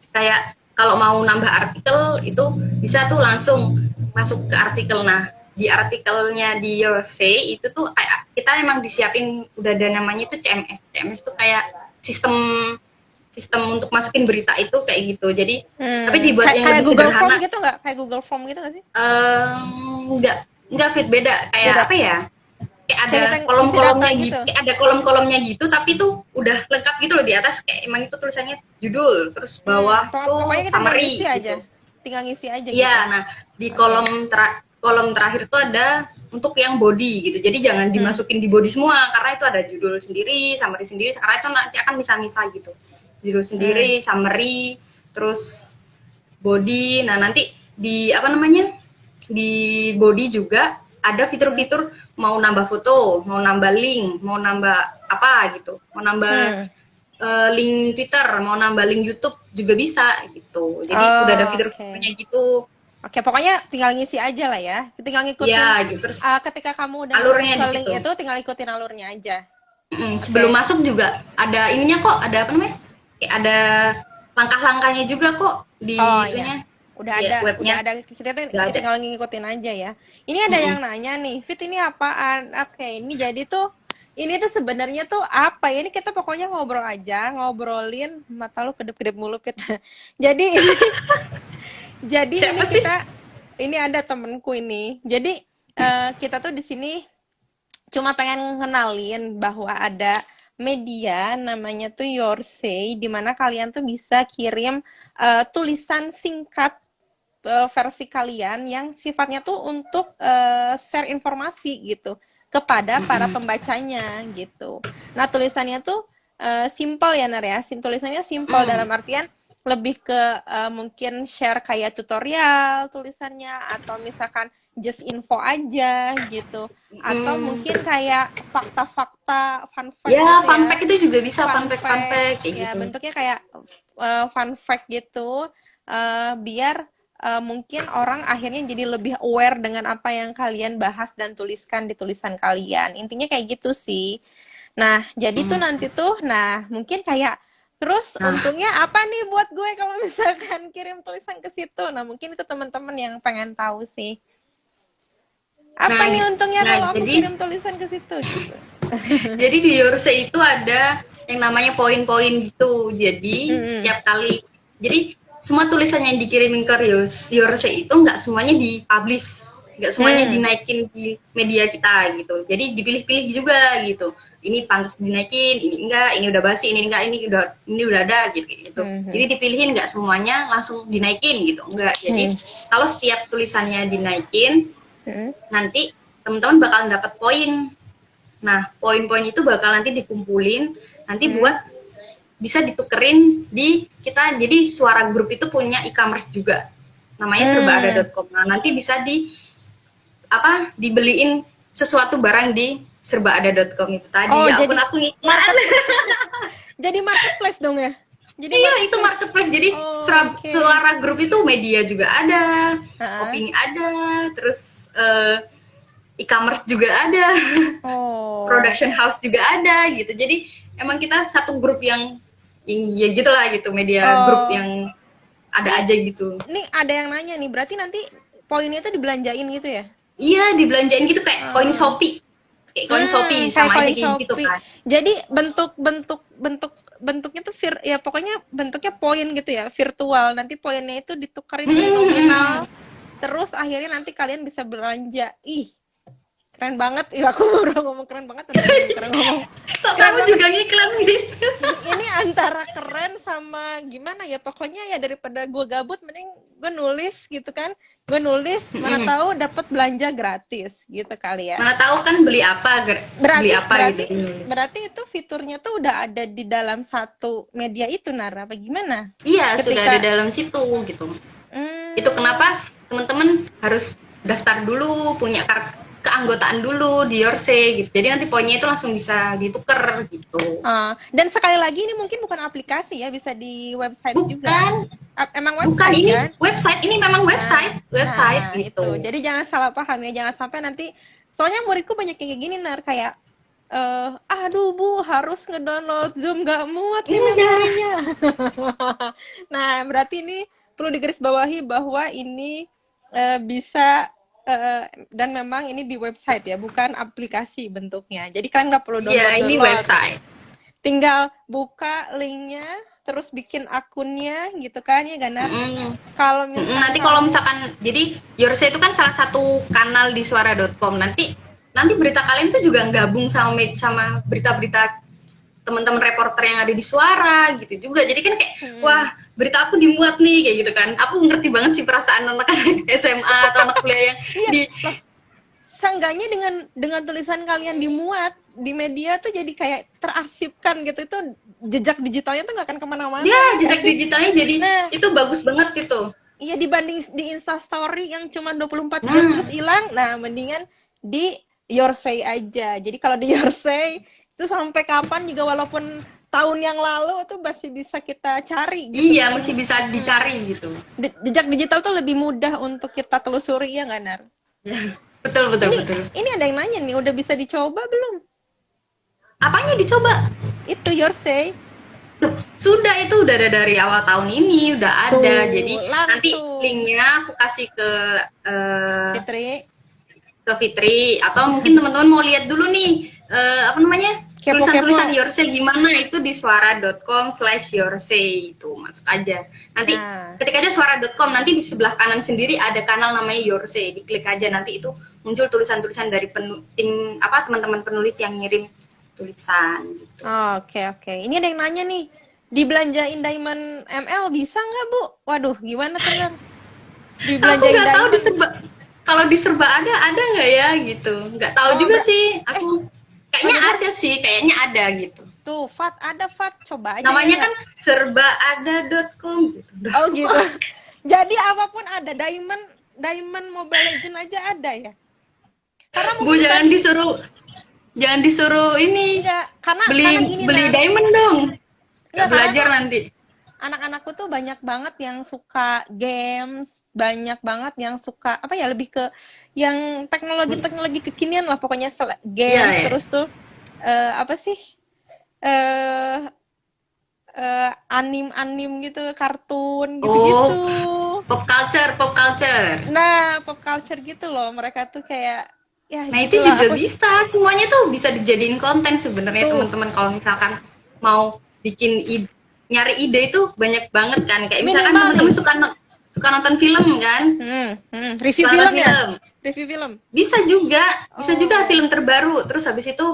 [SPEAKER 2] Kayak kalau mau nambah artikel itu bisa tuh langsung masuk ke artikel. Nah, di artikelnya di Yose itu tuh kayak kita emang disiapin udah ada namanya itu CMS. CMS tuh kayak sistem sistem untuk masukin berita itu kayak gitu. Jadi tapi
[SPEAKER 1] hmm.
[SPEAKER 2] dibuat yang
[SPEAKER 1] Kayak
[SPEAKER 2] lebih
[SPEAKER 1] Google Form
[SPEAKER 2] sederhana.
[SPEAKER 1] gitu nggak? Kayak Google Form gitu nggak sih?
[SPEAKER 2] Enggak fit beda, kayak
[SPEAKER 1] Beda.
[SPEAKER 2] apa ya? Kayak ada
[SPEAKER 1] Kayak kita isi data
[SPEAKER 2] kolom-kolomnya gitu,
[SPEAKER 1] gitu.
[SPEAKER 2] kayak ada kolom-kolomnya gitu, tapi tuh udah lengkap gitu loh, di atas kayak emang itu tulisannya judul, terus bawah tuh
[SPEAKER 1] Pokoknya kita tinggal ngisi
[SPEAKER 2] summary
[SPEAKER 1] aja.
[SPEAKER 2] gitu.
[SPEAKER 1] Tinggal ngisi aja
[SPEAKER 2] Iya,
[SPEAKER 1] gitu.
[SPEAKER 2] nah di
[SPEAKER 1] Oke.
[SPEAKER 2] kolom terakhir tuh ada untuk yang body gitu. Jadi jangan
[SPEAKER 1] Hmm.
[SPEAKER 2] dimasukin di body semua, karena itu ada judul sendiri, summary sendiri. Karena itu nanti akan misah-misah gitu. Judul
[SPEAKER 1] Hmm.
[SPEAKER 2] sendiri, summary, terus body. Nah, nanti di apa namanya? Di body juga ada
[SPEAKER 1] Hmm.
[SPEAKER 2] fitur-fitur mau nambah foto, mau nambah link, mau nambah apa gitu. Mau nambah
[SPEAKER 1] Hmm.
[SPEAKER 2] link Twitter, mau nambah link YouTube juga bisa gitu. Jadi udah ada
[SPEAKER 1] Oh, oke.
[SPEAKER 2] fitur-fiturnya gitu.
[SPEAKER 1] Oke, pokoknya tinggal ngisi aja lah ya. Tinggal ngikutin,
[SPEAKER 2] Iya gitu. Terus
[SPEAKER 1] ketika kamu udah masuk
[SPEAKER 2] alurnya
[SPEAKER 1] ke
[SPEAKER 2] di
[SPEAKER 1] link
[SPEAKER 2] situ.
[SPEAKER 1] itu, tinggal ikutin alurnya aja.
[SPEAKER 2] Sebelum
[SPEAKER 1] Oke.
[SPEAKER 2] masuk juga ada ininya kok, ada apa namanya? Kayak ada langkah-langkahnya juga kok
[SPEAKER 1] Oh
[SPEAKER 2] di
[SPEAKER 1] ya,
[SPEAKER 2] itunya,
[SPEAKER 1] udah
[SPEAKER 2] di
[SPEAKER 1] ada, udah
[SPEAKER 2] webnya.
[SPEAKER 1] ada.
[SPEAKER 2] Udah
[SPEAKER 1] Kita
[SPEAKER 2] ada.
[SPEAKER 1] tinggal ngikutin aja ya. Ini ada yang nanya nih, Fit ini apaan? Oke, ini jadi tuh, ini tuh sebenarnya tuh apa ya? Ini kita pokoknya ngobrol aja, ngobrolin. Mata lu kedip-kedip mulu, Fit. Jadi ini, jadi ini
[SPEAKER 2] Siapa sih?
[SPEAKER 1] kita, ini ada temenku ini. Jadi kita tuh di sini cuma pengen ngenalin bahwa ada media namanya tuh Yorsay, di mana kalian tuh bisa kirim tulisan singkat versi kalian yang sifatnya tuh untuk share informasi gitu kepada para pembacanya gitu. Nah, tulisannya tuh simple ya Nar ya. Tulisannya simple dalam artian lebih ke mungkin share kayak tutorial tulisannya, atau misalkan just info aja gitu, atau mungkin kayak fakta-fakta fun fact
[SPEAKER 2] Ya,
[SPEAKER 1] gitu
[SPEAKER 2] fun
[SPEAKER 1] ya,
[SPEAKER 2] fact itu juga bisa,
[SPEAKER 1] fun
[SPEAKER 2] fun
[SPEAKER 1] fact
[SPEAKER 2] fact kayak
[SPEAKER 1] ya,
[SPEAKER 2] gitu.
[SPEAKER 1] bentuknya kayak fun fact gitu, biar mungkin orang akhirnya jadi lebih aware dengan apa yang kalian bahas dan tuliskan di tulisan kalian. Intinya kayak gitu sih. Nah, jadi tuh nanti tuh, nah mungkin kayak Terus
[SPEAKER 2] Nah,
[SPEAKER 1] untungnya apa nih buat gue kalau misalkan kirim tulisan ke situ? Nah, mungkin itu teman-teman yang pengen tahu sih. Apa
[SPEAKER 2] nah,
[SPEAKER 1] nih untungnya
[SPEAKER 2] nah,
[SPEAKER 1] kalau aku
[SPEAKER 2] jadi
[SPEAKER 1] kirim tulisan ke situ gitu?
[SPEAKER 2] Jadi di Yorse itu ada yang namanya poin-poin gitu. Jadi
[SPEAKER 1] Mm-mm.
[SPEAKER 2] setiap kali, jadi semua tulisan yang dikirimin ke Yorse itu nggak semuanya dipublish, nggak semuanya
[SPEAKER 1] Hmm.
[SPEAKER 2] dinaikin di media kita gitu. Jadi dipilih-pilih juga gitu. Ini pantas dinaikin, ini enggak, ini udah basi, ini enggak, ini udah ada gitu gitu. Jadi
[SPEAKER 1] Hmm.
[SPEAKER 2] dipilihin nggak semuanya langsung dinaikin gitu, enggak. Jadi
[SPEAKER 1] Hmm.
[SPEAKER 2] kalau setiap tulisannya dinaikin,
[SPEAKER 1] Hmm.
[SPEAKER 2] nanti teman-teman bakalan dapat poin. Nah, poin-poin itu bakal nanti dikumpulin, nanti
[SPEAKER 1] Hmm.
[SPEAKER 2] buat bisa ditukerin di kita. Jadi suara grup itu punya e-commerce juga, namanya
[SPEAKER 1] Hmm.
[SPEAKER 2] serbaada.com. Nah, nanti bisa dibeliin sesuatu barang di serbaada.com itu tadi.
[SPEAKER 1] Oh,
[SPEAKER 2] Ya ampun,
[SPEAKER 1] jadi
[SPEAKER 2] aku ngiklan.
[SPEAKER 1] market jadi marketplace dong ya? Jadi
[SPEAKER 2] Iya, itu
[SPEAKER 1] marketplace.
[SPEAKER 2] marketplace. Jadi
[SPEAKER 1] Oke.
[SPEAKER 2] suara grup itu media juga ada,
[SPEAKER 1] Heeh.
[SPEAKER 2] opini ada, terus e-commerce juga ada.
[SPEAKER 1] Oh.
[SPEAKER 2] Production house juga ada gitu. Jadi emang kita satu grup yang ya gitulah gitu, media grup
[SPEAKER 1] Oh.
[SPEAKER 2] yang ada
[SPEAKER 1] Nih,
[SPEAKER 2] aja gitu.
[SPEAKER 1] nih ada yang nanya nih. Berarti nanti poinnya itu dibelanjain gitu ya?
[SPEAKER 2] Iya, dibelanjain gitu kayak koin
[SPEAKER 1] Ah.
[SPEAKER 2] Shopee. Kayak koin Shopee
[SPEAKER 1] Kayak
[SPEAKER 2] sama aja
[SPEAKER 1] koin
[SPEAKER 2] kayak gitu
[SPEAKER 1] Shopee.
[SPEAKER 2] kan.
[SPEAKER 1] Jadi bentuknya tuh ya pokoknya bentuknya poin gitu ya, virtual. Nanti poinnya itu ditukerin jadi nominal. Terus akhirnya nanti kalian bisa belanja. Ih, keren banget. Ih, aku baru ngomong keren banget, udah keren ngomong.
[SPEAKER 2] Kok
[SPEAKER 1] Keren
[SPEAKER 2] kamu
[SPEAKER 1] banget.
[SPEAKER 2] juga ngiklan gitu?
[SPEAKER 1] Ini antara keren sama gimana ya, pokoknya ya daripada gue gabut mending gue nulis gitu kan, gue nulis mana tahu dapat belanja gratis gitu kali ya.
[SPEAKER 2] Mana tahu kan beli
[SPEAKER 1] berarti
[SPEAKER 2] apa gitu
[SPEAKER 1] berarti
[SPEAKER 2] nulis.
[SPEAKER 1] berarti itu fiturnya tuh udah ada di dalam satu media itu, Nara, apa gimana
[SPEAKER 2] Iya, sudah ada
[SPEAKER 1] ketika
[SPEAKER 2] dalam situ gitu. Itu
[SPEAKER 1] hmm,
[SPEAKER 2] kenapa teman-teman harus daftar dulu, punya keanggotaan dulu di Yorse gitu. Jadi nanti poinnya itu langsung bisa dituker gitu.
[SPEAKER 1] dan sekali lagi ini mungkin bukan aplikasi ya, bisa di website juga.
[SPEAKER 2] Bukan,
[SPEAKER 1] Emang
[SPEAKER 2] bukan
[SPEAKER 1] website
[SPEAKER 2] ini
[SPEAKER 1] kan.
[SPEAKER 2] website, ini memang
[SPEAKER 1] Nah,
[SPEAKER 2] website
[SPEAKER 1] itu.
[SPEAKER 2] gitu.
[SPEAKER 1] Jadi jangan salah paham ya, jangan sampai nanti soalnya muridku banyak yang kayak gini, Nar, kayak aduh Bu, harus ngedownload Zoom, nggak muat nih
[SPEAKER 2] Enggak.
[SPEAKER 1] memorinya. Nah, berarti ini perlu digarisbawahi bahwa ini bisa dan memang ini di website ya, bukan aplikasi bentuknya. Jadi kalian nggak perlu
[SPEAKER 2] Iya, ini
[SPEAKER 1] download-download.
[SPEAKER 2] website.
[SPEAKER 1] Tinggal buka linknya, terus bikin akunnya gitu kan ya, Ganar?
[SPEAKER 2] Mm-mm.
[SPEAKER 1] Kalau
[SPEAKER 2] Mm-mm.
[SPEAKER 1] misalkan
[SPEAKER 2] Nanti kalau
[SPEAKER 1] kamu
[SPEAKER 2] misalkan, jadi Yorse itu kan salah satu kanal di suara.com. Nanti berita kalian tuh juga gabung sama berita-berita teman-teman reporter yang ada di suara gitu juga. Jadi kan kayak,
[SPEAKER 1] hmm,
[SPEAKER 2] wah, berita aku dimuat nih kayak gitu kan. Aku ngerti banget sih perasaan anak-anak SMA atau anak kuliah yang
[SPEAKER 1] iya
[SPEAKER 2] di
[SPEAKER 1] loh, seenggaknya dengan tulisan kalian dimuat di media tuh jadi kayak terarsipkan gitu, itu jejak digitalnya tuh nggak akan kemana-mana
[SPEAKER 2] ya
[SPEAKER 1] ya nggak
[SPEAKER 2] jejak
[SPEAKER 1] sih.
[SPEAKER 2] digitalnya, jadi
[SPEAKER 1] Nah,
[SPEAKER 2] itu bagus banget gitu.
[SPEAKER 1] iya, dibanding di Insta Story yang cuma 24 jam
[SPEAKER 2] Nah,
[SPEAKER 1] terus hilang, nah mendingan di Your Say aja. Jadi kalau di Your Say itu sampai kapan juga walaupun tahun yang lalu itu masih bisa kita cari gitu
[SPEAKER 2] iya
[SPEAKER 1] kan.
[SPEAKER 2] masih bisa dicari gitu.
[SPEAKER 1] Jejak digital tuh lebih mudah untuk kita telusuri ya nggak, Nar?
[SPEAKER 2] Ya, betul betul
[SPEAKER 1] Ini
[SPEAKER 2] betul.
[SPEAKER 1] ini ada yang nanya nih, udah bisa dicoba belum?
[SPEAKER 2] Apanya dicoba?
[SPEAKER 1] Itu Your Say.
[SPEAKER 2] Sudah, itu udah ada dari awal tahun ini, udah ada. Jadi
[SPEAKER 1] Tuh,
[SPEAKER 2] nanti
[SPEAKER 1] langsung.
[SPEAKER 2] linknya aku kasih eh,
[SPEAKER 1] Fitri,
[SPEAKER 2] ke Fitri, atau mungkin teman-teman mau lihat dulu nih apa namanya,
[SPEAKER 1] kepo-kepo.
[SPEAKER 2] tulisan-tulisan Yorsay gimana, itu di suara.com/yorsay, itu masuk aja. Nanti
[SPEAKER 1] Nah,
[SPEAKER 2] ketik aja suara.com, nanti di sebelah kanan sendiri ada kanal namanya Yorsay, diklik aja, nanti itu muncul tulisan-tulisan dari teman-teman penulis yang ngirim tulisan gitu.
[SPEAKER 1] oke oke. Ini ada yang nanya nih, dibelanjain Diamond ML bisa nggak, Bu? Waduh, gimana tuh, Nar?
[SPEAKER 2] Aku
[SPEAKER 1] Dibelanjain
[SPEAKER 2] nggak tahu
[SPEAKER 1] Diamond.
[SPEAKER 2] kalau di serba ada nggak ya gitu, nggak tahu
[SPEAKER 1] Oh,
[SPEAKER 2] juga sih aku.
[SPEAKER 1] oh
[SPEAKER 2] Kayaknya
[SPEAKER 1] jadi harus
[SPEAKER 2] ada sih, kayaknya ada gitu.
[SPEAKER 1] tuh, Fat, ada Fat. Coba aja ya
[SPEAKER 2] Namanya
[SPEAKER 1] nggak?
[SPEAKER 2] kan serbaada.com gitu.
[SPEAKER 1] Oh gitu. Jadi apapun ada, Diamond Diamond Mobile Legend aja ada ya. Karena
[SPEAKER 2] Bu,
[SPEAKER 1] mungkin
[SPEAKER 2] jangan disuruh ini
[SPEAKER 1] enggak, karena
[SPEAKER 2] beli
[SPEAKER 1] gini,
[SPEAKER 2] beli
[SPEAKER 1] Nar.
[SPEAKER 2] diamond dong, nggak
[SPEAKER 1] Enggak, karena
[SPEAKER 2] belajar
[SPEAKER 1] tuh
[SPEAKER 2] nanti.
[SPEAKER 1] anak-anakku tuh banyak banget yang suka games, banyak banget yang suka apa ya, lebih ke yang teknologi-teknologi kekinian lah pokoknya,
[SPEAKER 2] Iya
[SPEAKER 1] games
[SPEAKER 2] ya.
[SPEAKER 1] terus tuh apa sih? eh anim-anim gitu, kartun gitu-gitu.
[SPEAKER 2] Oh, pop culture, pop culture.
[SPEAKER 1] Nah, pop culture gitu loh. Mereka tuh kayak ya
[SPEAKER 2] Nah, itu
[SPEAKER 1] gitulah
[SPEAKER 2] juga
[SPEAKER 1] aku
[SPEAKER 2] bisa. Semuanya tuh bisa dijadiin konten sebenarnya
[SPEAKER 1] tuh.
[SPEAKER 2] teman-teman kalau misalkan mau bikin nyari ide itu banyak banget kan. Kayak misalkan
[SPEAKER 1] Minimal
[SPEAKER 2] teman-teman
[SPEAKER 1] nih.
[SPEAKER 2] suka nonton film kan?
[SPEAKER 1] Review
[SPEAKER 2] Suka nonton
[SPEAKER 1] film ya?
[SPEAKER 2] film.
[SPEAKER 1] Review film.
[SPEAKER 2] Bisa juga
[SPEAKER 1] Oh.
[SPEAKER 2] film terbaru. Terus habis itu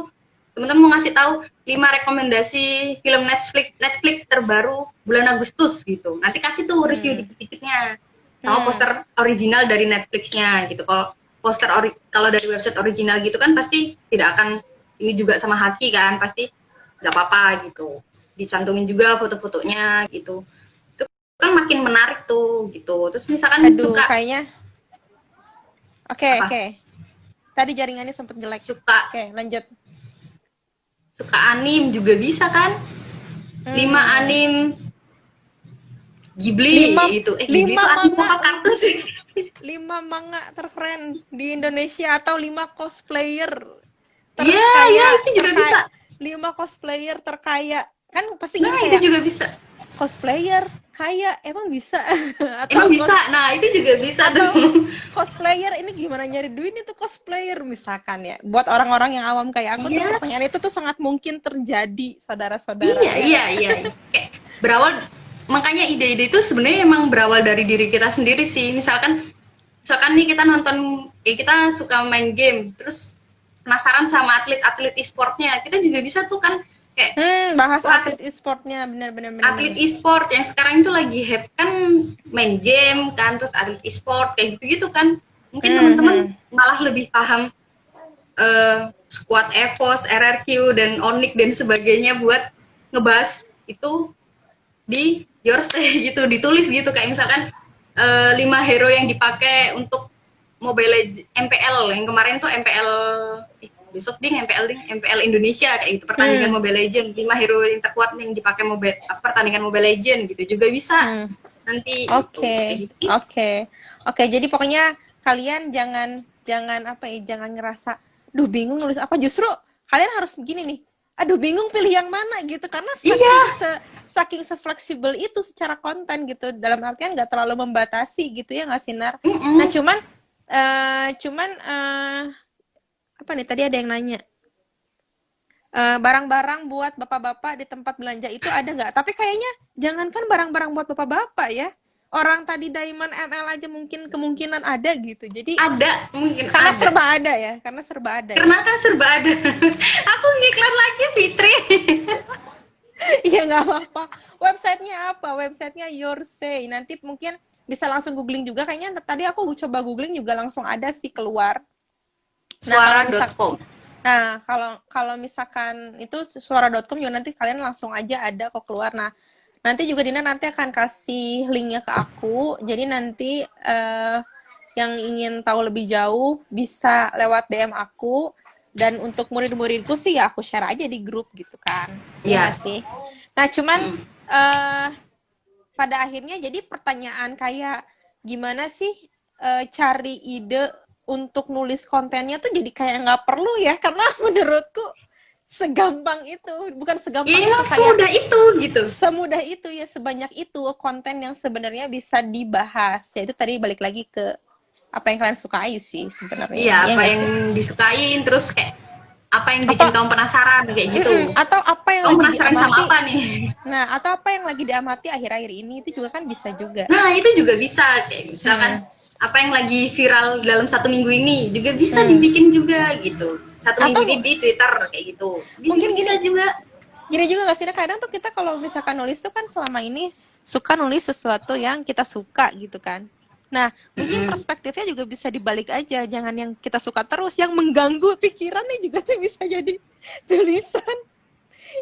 [SPEAKER 2] teman-teman mau ngasih tahu 5 rekomendasi film Netflix Netflix terbaru bulan Agustus gitu. Nanti kasih tuh review
[SPEAKER 1] Hmm.
[SPEAKER 2] dikit-dikitnya sama
[SPEAKER 1] Hmm.
[SPEAKER 2] poster original dari Netflixnya gitu. Kalau dari website original gitu kan pasti tidak akan ini juga sama haki kan, pasti nggak apa-apa gitu. Dicantumin juga foto-fotonya gitu. Itu kan makin menarik tuh gitu. Terus misalkan
[SPEAKER 1] Aduh,
[SPEAKER 2] suka
[SPEAKER 1] kayaknya. Oke,
[SPEAKER 2] apa?
[SPEAKER 1] oke. Tadi jaringannya sempet jelek.
[SPEAKER 2] Suka
[SPEAKER 1] Oke, lanjut.
[SPEAKER 2] suka anim juga bisa kan? 5
[SPEAKER 1] Hmm.
[SPEAKER 2] anim
[SPEAKER 1] Lima,
[SPEAKER 2] Ghibli itu. Ghibli
[SPEAKER 1] lima
[SPEAKER 2] itu anim
[SPEAKER 1] manga,
[SPEAKER 2] apa kartun sih?
[SPEAKER 1] 5 manga terkeren di Indonesia atau 5 cosplayer
[SPEAKER 2] Iya, ya
[SPEAKER 1] terkaya,
[SPEAKER 2] itu juga bisa.
[SPEAKER 1] 5 cosplayer terkaya. Kan pasti gini
[SPEAKER 2] Nah, itu
[SPEAKER 1] kayak
[SPEAKER 2] juga bisa.
[SPEAKER 1] cosplayer kaya emang bisa
[SPEAKER 2] Emang
[SPEAKER 1] atau
[SPEAKER 2] bisa. Nah, itu juga bisa tuh.
[SPEAKER 1] atau cosplayer ini gimana nyari duit itu cosplayer misalkan ya. Buat orang-orang yang awam kayak aku tuh
[SPEAKER 2] Iya,
[SPEAKER 1] pertanyaan itu tuh sangat mungkin terjadi saudara-saudara
[SPEAKER 2] iya,
[SPEAKER 1] ya
[SPEAKER 2] iya,
[SPEAKER 1] nggak?
[SPEAKER 2] iya. Kayak berawal makanya ide-ide itu sebenarnya emang berawal dari diri kita sendiri sih. Misalkan nih kita nonton, kita suka main game, terus penasaran sama atlet-atlet e-sportnya. Kita juga bisa tuh kan kayak
[SPEAKER 1] Bahas
[SPEAKER 2] wah,
[SPEAKER 1] atlet e-sportnya bener bener bener
[SPEAKER 2] atlet
[SPEAKER 1] bener.
[SPEAKER 2] e-sport yang sekarang itu lagi hype kan, main game kan, terus atlet e-sport kayak gitu-gitu kan. Mungkin teman-teman
[SPEAKER 1] Hmm.
[SPEAKER 2] malah lebih paham squad EVOS, RRQ dan Onyx dan sebagainya buat ngebahas itu di your stay gitu, ditulis gitu kayak misalkan 5 hero yang dipakai untuk Mobile Legends MPL yang kemarin tuh MPL besok MPL Indonesia kayak gitu, pertandingan
[SPEAKER 1] Hmm.
[SPEAKER 2] Mobile Legends 5 hero yang terkuat yang dipakai pertandingan Mobile Legends gitu juga bisa
[SPEAKER 1] Hmm.
[SPEAKER 2] nanti itu kayak
[SPEAKER 1] Oke,
[SPEAKER 2] gitu.
[SPEAKER 1] oke, oke. Jadi pokoknya kalian jangan jangan apa ya, jangan ngerasa, duh bingung nulis apa. Justru kalian harus gini nih, aduh bingung pilih yang mana gitu. Karena
[SPEAKER 2] Iya.
[SPEAKER 1] saking fleksibel itu secara konten gitu. Dalam artian nggak terlalu membatasi gitu ya nggak Sinar. Nah
[SPEAKER 2] Mm-mm.
[SPEAKER 1] cuman apa nih? Tadi ada yang nanya. Barang-barang buat bapak-bapak di tempat belanja itu ada nggak? Tapi kayaknya jangankan barang-barang buat bapak-bapak ya. Orang tadi Diamond ML aja mungkin kemungkinan ada gitu. Jadi
[SPEAKER 2] Ada, mungkin
[SPEAKER 1] karena
[SPEAKER 2] ada.
[SPEAKER 1] serba ada ya, karena serba ada ya.
[SPEAKER 2] Karena kan serba ada. Aku ngiklan lagi Fitri.
[SPEAKER 1] Iya nggak apa-apa. Websitenya apa? Websitenya Your Say. Nanti mungkin bisa langsung googling juga. Kayaknya tadi aku coba googling juga langsung ada sih keluar. Nah kalau misal
[SPEAKER 2] Suara.com.
[SPEAKER 1] Nah, kalau kalau misalkan itu suara.com juga nanti kalian langsung aja ada kok keluar. Nah, nanti juga Dina nanti akan kasih linknya ke aku. Jadi nanti yang ingin tahu lebih jauh bisa lewat DM aku. Dan untuk murid-muridku sih ya aku share aja di grup gitu kan. Ya nggak
[SPEAKER 2] Ya.
[SPEAKER 1] sih? Nah, cuman
[SPEAKER 2] Mm.
[SPEAKER 1] eh pada akhirnya jadi pertanyaan kayak gimana sih cari ide untuk nulis kontennya tuh jadi kayak nggak perlu ya karena menurutku segampang itu bukan
[SPEAKER 2] Ya
[SPEAKER 1] segampang itu
[SPEAKER 2] emang
[SPEAKER 1] kayak
[SPEAKER 2] semudah itu gitu.
[SPEAKER 1] semudah itu ya sebanyak itu konten yang sebenarnya bisa dibahas ya itu tadi balik lagi ke apa yang kalian sukai sih sebenarnya
[SPEAKER 2] Iya,
[SPEAKER 1] ya
[SPEAKER 2] apa
[SPEAKER 1] nggak
[SPEAKER 2] yang
[SPEAKER 1] sih
[SPEAKER 2] disukain terus kayak apa yang
[SPEAKER 1] atau
[SPEAKER 2] bikin kamu penasaran kayak gitu.
[SPEAKER 1] atau apa yang
[SPEAKER 2] Kamu
[SPEAKER 1] lagi
[SPEAKER 2] penasaran sama
[SPEAKER 1] diamati
[SPEAKER 2] apa nih?
[SPEAKER 1] nah atau apa yang lagi diamati akhir-akhir ini itu juga kan bisa juga.
[SPEAKER 2] Nah, itu juga bisa kayak misalkan
[SPEAKER 1] Hmm.
[SPEAKER 2] apa yang lagi viral dalam 1 minggu ini juga bisa
[SPEAKER 1] Hmm.
[SPEAKER 2] dibikin juga gitu. 1 minggu ini
[SPEAKER 1] Atau
[SPEAKER 2] di Twitter kayak gitu. Bisa
[SPEAKER 1] mungkin
[SPEAKER 2] bisa
[SPEAKER 1] gini,
[SPEAKER 2] juga.
[SPEAKER 1] gini juga gak sih? Kadang tuh kita kalau misalkan nulis tuh kan selama ini suka nulis sesuatu yang kita suka gitu kan. Nah, mungkin
[SPEAKER 2] Mm-mm.
[SPEAKER 1] perspektifnya juga bisa dibalik aja. Jangan yang kita suka terus, yang mengganggu pikirannya juga tuh bisa jadi tulisan.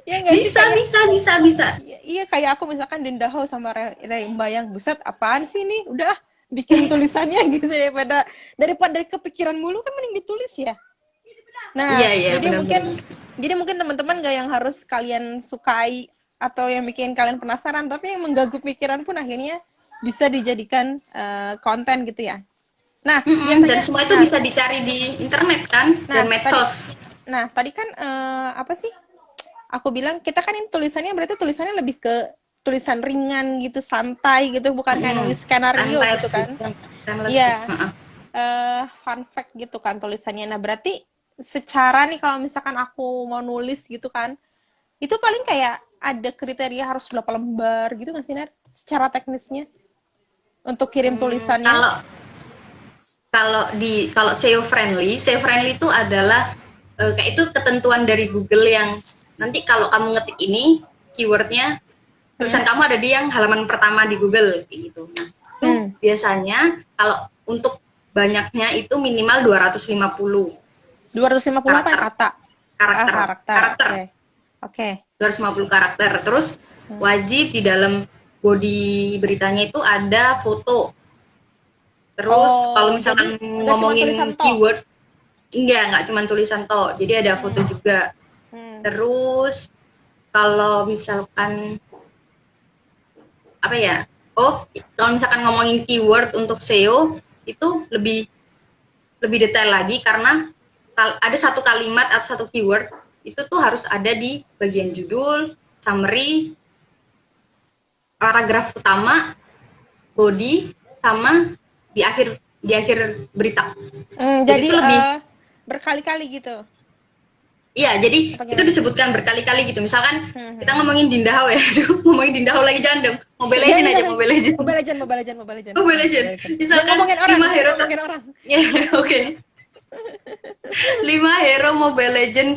[SPEAKER 1] Ya nggak sih?
[SPEAKER 2] Bisa
[SPEAKER 1] Kayak,
[SPEAKER 2] bisa bisa bisa.
[SPEAKER 1] iya kayak aku misalkan Dindaho sama Rembayang. Buset, apaan sih nih? Udah bikin tulisannya gitu daripada kepikiran mulu kan mending ditulis ya.
[SPEAKER 2] Iya
[SPEAKER 1] Nah,
[SPEAKER 2] iya benar-benar.
[SPEAKER 1] jadi mungkin teman-teman gak yang harus kalian sukai atau yang bikin kalian penasaran, tapi yang mengganggu pikiran pun akhirnya bisa dijadikan konten gitu ya. Nah,
[SPEAKER 2] Dan
[SPEAKER 1] biasanya,
[SPEAKER 2] semua itu bisa dicari di internet kan dan
[SPEAKER 1] nah tadi,
[SPEAKER 2] medsos.
[SPEAKER 1] nah tadi kan apa sih? aku bilang kita kan ini tulisannya berarti tulisannya lebih ke tulisan ringan gitu, santai gitu, bukan kayak nulis skenario gitu
[SPEAKER 2] Timeless
[SPEAKER 1] kan.
[SPEAKER 2] gitu kan. Timeless gitu.
[SPEAKER 1] Iya, fun fact gitu kan tulisannya. Nah, berarti secara nih kalau misalkan aku mau nulis gitu kan, itu paling kayak ada kriteria harus berapa lembar gitu nggak sih, Ner? Secara teknisnya untuk kirim tulisannya.
[SPEAKER 2] Kalau kalau SEO friendly itu adalah kayak itu ketentuan dari Google yang nanti kalau kamu ngetik ini keywordnya tulisan
[SPEAKER 1] Hmm.
[SPEAKER 2] kamu ada di yang halaman pertama di Google kayak gitu. Nah, itu
[SPEAKER 1] Hmm.
[SPEAKER 2] biasanya kalau untuk banyaknya itu minimal 250
[SPEAKER 1] 250 apa ya,
[SPEAKER 2] karakter
[SPEAKER 1] kata? Ah,
[SPEAKER 2] karakter
[SPEAKER 1] karakter.
[SPEAKER 2] karakter
[SPEAKER 1] Oke. Oke.
[SPEAKER 2] 250 karakter. Terus
[SPEAKER 1] Hmm.
[SPEAKER 2] wajib di dalam body beritanya itu ada foto. Terus
[SPEAKER 1] Oh,
[SPEAKER 2] kalau
[SPEAKER 1] jadi
[SPEAKER 2] misalkan
[SPEAKER 1] nggak cuma tulisan
[SPEAKER 2] ngomongin
[SPEAKER 1] toh.
[SPEAKER 2] keyword, nggak cuma tulisan toh. Jadi ada foto
[SPEAKER 1] Hmm.
[SPEAKER 2] juga.
[SPEAKER 1] Hmm.
[SPEAKER 2] Terus kalau misalkan apa ya? Oh, kalau misalkan ngomongin keyword untuk SEO itu lebih lebih detail lagi karena ada satu kalimat atau satu keyword itu tuh harus ada di bagian judul, summary, paragraf utama, body, sama di akhir berita.
[SPEAKER 1] Hmm,
[SPEAKER 2] Jadi
[SPEAKER 1] jadi
[SPEAKER 2] itu lebih.
[SPEAKER 1] berkali-kali gitu.
[SPEAKER 2] Iya, jadi
[SPEAKER 1] Apa
[SPEAKER 2] itu
[SPEAKER 1] gimana?
[SPEAKER 2] disebutkan berkali-kali gitu. Misalkan
[SPEAKER 1] Hmm.
[SPEAKER 2] kita
[SPEAKER 1] Hmm.
[SPEAKER 2] ngomongin Dindahau ya, aduh, ngomongin Dindahau lagi jangan dong. Mobile
[SPEAKER 1] Jangan,
[SPEAKER 2] Legends aja,
[SPEAKER 1] jangan.
[SPEAKER 2] Mobile Legends.
[SPEAKER 1] Mobile Legend, Mobile Legend, Mobile Legend.
[SPEAKER 2] Mobile
[SPEAKER 1] Ah,
[SPEAKER 2] Legends.
[SPEAKER 1] Mobile Legend. Jangan
[SPEAKER 2] Misalkan
[SPEAKER 1] ngomongin orang,
[SPEAKER 2] 5
[SPEAKER 1] jangan
[SPEAKER 2] hero
[SPEAKER 1] ngomongin orang.
[SPEAKER 2] ya, oke. 5 hero Mobile Legend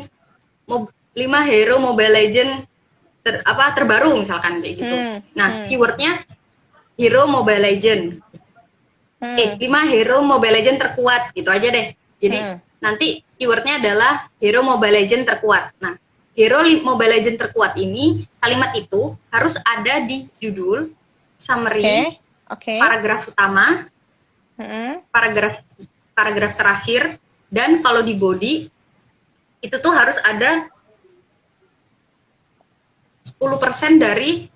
[SPEAKER 2] 5 hero Mobile Legend terbaru misalkan kayak gitu.
[SPEAKER 1] Hmm.
[SPEAKER 2] Nah,
[SPEAKER 1] Hmm.
[SPEAKER 2] keywordnya hero Mobile Legend.
[SPEAKER 1] Hmm.
[SPEAKER 2] 5 hero Mobile Legend terkuat gitu aja deh. Jadi
[SPEAKER 1] Hmm.
[SPEAKER 2] nanti keywordnya adalah hero Mobile Legend terkuat. Nah, hero Mobile Legend terkuat ini kalimat itu harus ada di judul,
[SPEAKER 1] Oke.
[SPEAKER 2] summary,
[SPEAKER 1] Oke.
[SPEAKER 2] paragraf utama,
[SPEAKER 1] Hmm.
[SPEAKER 2] paragraf paragraf terakhir, dan kalau di body itu tuh harus ada 10% dari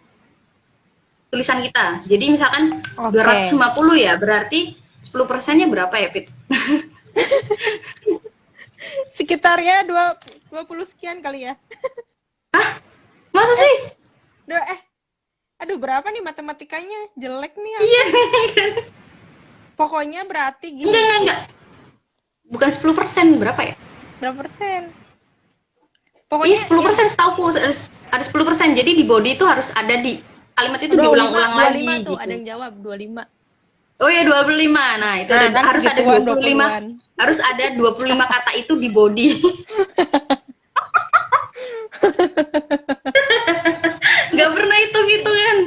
[SPEAKER 2] tulisan kita. Jadi misalkan
[SPEAKER 1] Oke.
[SPEAKER 2] 250 ya, berarti 10%-nya berapa ya, Pit?
[SPEAKER 1] Sekitar ya 20 sekian kali ya.
[SPEAKER 2] Masa
[SPEAKER 1] Eh,
[SPEAKER 2] sih?
[SPEAKER 1] aduh berapa nih matematikanya? Jelek nih
[SPEAKER 2] Iya,
[SPEAKER 1] aku. Pokoknya berarti gini,
[SPEAKER 2] enggak. Bukan 10%, berapa ya?
[SPEAKER 1] berapa persen?
[SPEAKER 2] Iya,
[SPEAKER 1] Pokoknya
[SPEAKER 2] sepuluh
[SPEAKER 1] yang
[SPEAKER 2] persen setahu ada 10%. Jadi di body itu harus ada di kalimat itu
[SPEAKER 1] 25,
[SPEAKER 2] diulang-ulang
[SPEAKER 1] 25
[SPEAKER 2] lagi
[SPEAKER 1] tuh ada
[SPEAKER 2] gitu.
[SPEAKER 1] yang jawab 25.
[SPEAKER 2] Oh ya, 25. Nah, itu
[SPEAKER 1] Nah,
[SPEAKER 2] ada
[SPEAKER 1] kan
[SPEAKER 2] harus ada
[SPEAKER 1] segituan
[SPEAKER 2] 25,
[SPEAKER 1] 20-an.
[SPEAKER 2] harus ada 25 kata itu di body. Nggak pernah hitung-hitungan.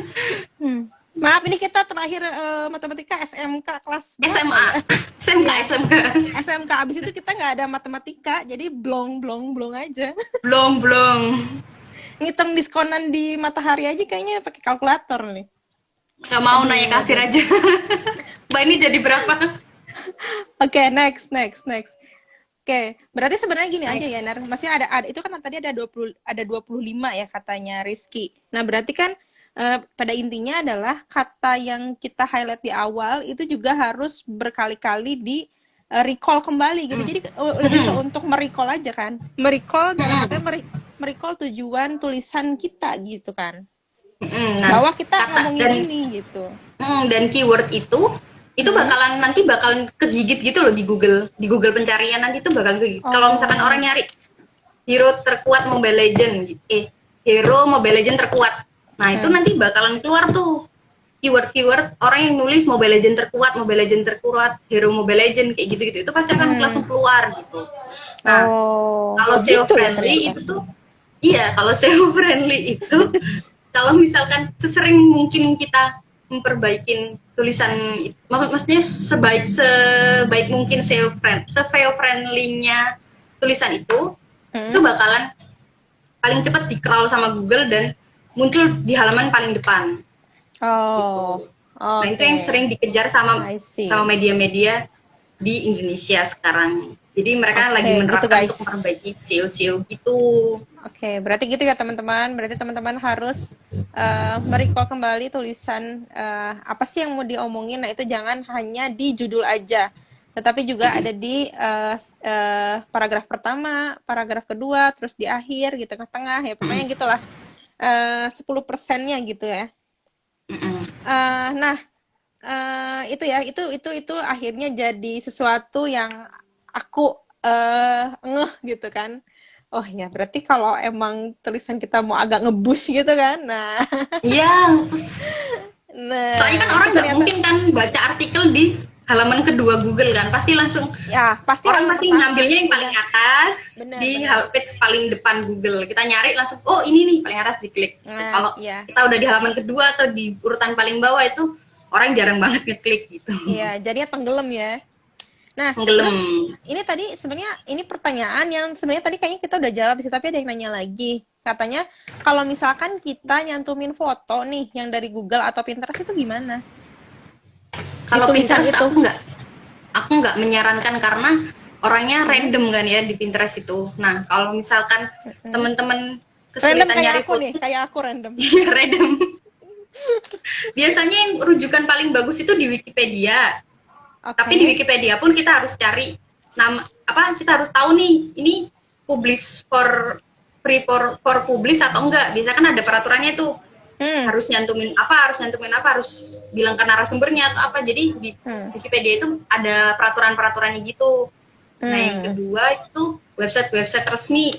[SPEAKER 1] Hmm. Maaf, ini kita terakhir matematika SMK kelas berapa
[SPEAKER 2] SMA,
[SPEAKER 1] ya?
[SPEAKER 2] SMK,
[SPEAKER 1] Iya,
[SPEAKER 2] SMK.
[SPEAKER 1] SMK. Abis itu kita nggak ada matematika, jadi blong, blong, blong aja.
[SPEAKER 2] Belum, belum.
[SPEAKER 1] Ngitung diskonan di Matahari aja kayaknya pakai kalkulator nih.
[SPEAKER 2] Nggak mau nanya
[SPEAKER 1] Aduh,
[SPEAKER 2] kasir
[SPEAKER 1] aduh.
[SPEAKER 2] aja. Mbak ini jadi berapa?
[SPEAKER 1] Oke, next, next, next. Oke, berarti sebenarnya gini aja ya,
[SPEAKER 2] Next.
[SPEAKER 1] Nar. Maksudnya ada itu kan tadi ada 25 ya katanya Rizky. Nah, berarti kan pada intinya adalah kata yang kita highlight di awal itu juga harus berkali-kali di recall kembali gitu. Jadi lebih ke untuk merecall aja kan. Merecall dalam artian merecall tujuan tulisan kita gitu kan.
[SPEAKER 2] Nah,
[SPEAKER 1] Bahwa kita
[SPEAKER 2] kata
[SPEAKER 1] ngomongin ini gitu.
[SPEAKER 2] dan keyword itu
[SPEAKER 1] Hmm.
[SPEAKER 2] bakalan kegigit gitu loh di Google pencarian nanti itu bakalan kegigit. Kalau misalkan
[SPEAKER 1] Oh.
[SPEAKER 2] orang nyari hero terkuat Mobile Legend gitu, hero Mobile Legend terkuat. Nah, itu
[SPEAKER 1] Hmm.
[SPEAKER 2] nanti bakalan keluar tuh keyword-keyword orang yang nulis Mobile Legend terkuat, hero Mobile Legend kayak gitu-gitu. Itu pasti akan
[SPEAKER 1] Hmm.
[SPEAKER 2] langsung keluar gitu. Nah,
[SPEAKER 1] Oh,
[SPEAKER 2] kalau SEO
[SPEAKER 1] begitu ya
[SPEAKER 2] friendly
[SPEAKER 1] ternyata.
[SPEAKER 2] itu tuh iya, kalau SEO friendly itu kalau misalkan sesering mungkin kita memperbaikin tulisan maksudnya sebaik mungkin SEO friendly-nya tulisan itu
[SPEAKER 1] Hmm.
[SPEAKER 2] bakalan paling cepat di-crawl sama Google dan muncul di halaman paling depan
[SPEAKER 1] Oh,
[SPEAKER 2] gitu. Nah, itu yang
[SPEAKER 1] oke.
[SPEAKER 2] sering dikejar sama
[SPEAKER 1] I
[SPEAKER 2] sama
[SPEAKER 1] see.
[SPEAKER 2] media-media di Indonesia sekarang. Jadi mereka lagi
[SPEAKER 1] Oke, gitu
[SPEAKER 2] menerapkan
[SPEAKER 1] guys.
[SPEAKER 2] untuk memperbaiki SEO-SEO gitu.
[SPEAKER 1] Oke, berarti gitu ya teman-teman. Berarti teman-teman harus merecall kembali tulisan apa sih yang mau diomongin. Nah, itu jangan hanya di judul aja. tetapi juga ada di paragraf pertama, paragraf kedua, terus di akhir gitu ke tengah ya pokoknya gitulah 10%-nya gitu ya. Nah, itu ya, itu akhirnya jadi sesuatu yang aku ngeh gitu kan. Oh ya, berarti kalau emang tulisan kita mau agak ngebus gitu kan. Nah,
[SPEAKER 2] Iya, terus soalnya kan
[SPEAKER 1] nah itu
[SPEAKER 2] orang nggak
[SPEAKER 1] ternyata
[SPEAKER 2] mungkin kan baca artikel di halaman kedua Google kan, pasti langsung
[SPEAKER 1] ya pasti
[SPEAKER 2] orang
[SPEAKER 1] halaman
[SPEAKER 2] pasti
[SPEAKER 1] pertama.
[SPEAKER 2] ngambilnya yang paling
[SPEAKER 1] Udah
[SPEAKER 2] atas di
[SPEAKER 1] benar-benar.
[SPEAKER 2] page paling depan Google. Kita nyari langsung, oh ini nih paling atas, diklik gitu.
[SPEAKER 1] Nah,
[SPEAKER 2] Kalau
[SPEAKER 1] ya.
[SPEAKER 2] kita udah di halaman kedua atau di urutan paling bawah itu orang jarang banget ngeklik gitu.
[SPEAKER 1] Iya, jadinya tenggelam ya. Nah,
[SPEAKER 2] Tenggelam.
[SPEAKER 1] terus ini tadi sebenarnya ini pertanyaan yang sebenarnya tadi kayaknya kita udah jawab sih, tapi ada yang nanya lagi. Katanya kalau misalkan kita nyantumin foto nih yang dari Google atau Pinterest itu gimana? Di
[SPEAKER 2] Kalau
[SPEAKER 1] tulisan
[SPEAKER 2] Pinterest
[SPEAKER 1] itu.
[SPEAKER 2] aku nggak menyarankan karena orangnya
[SPEAKER 1] Hmm?
[SPEAKER 2] random kan ya di Pinterest itu. Nah, kalau misalkan
[SPEAKER 1] Hmm?
[SPEAKER 2] teman-teman
[SPEAKER 1] Random
[SPEAKER 2] kesulitan
[SPEAKER 1] kayak
[SPEAKER 2] nyari
[SPEAKER 1] aku
[SPEAKER 2] foto,
[SPEAKER 1] nih, kayak aku random.
[SPEAKER 2] random. Biasanya yang rujukan paling bagus itu di Wikipedia. Tapi di
[SPEAKER 1] Oke.
[SPEAKER 2] Wikipedia pun kita harus cari nama apa, kita harus tahu nih ini publish for free for publish atau enggak. Biasa kan ada peraturannya tuh,
[SPEAKER 1] Hmm.
[SPEAKER 2] harus nyantumin apa, harus bilang ke narasumbernya atau apa. Jadi di
[SPEAKER 1] Hmm.
[SPEAKER 2] Wikipedia itu ada peraturan-peraturannya gitu. Nah, yang
[SPEAKER 1] Hmm.
[SPEAKER 2] kedua itu website-website resmi,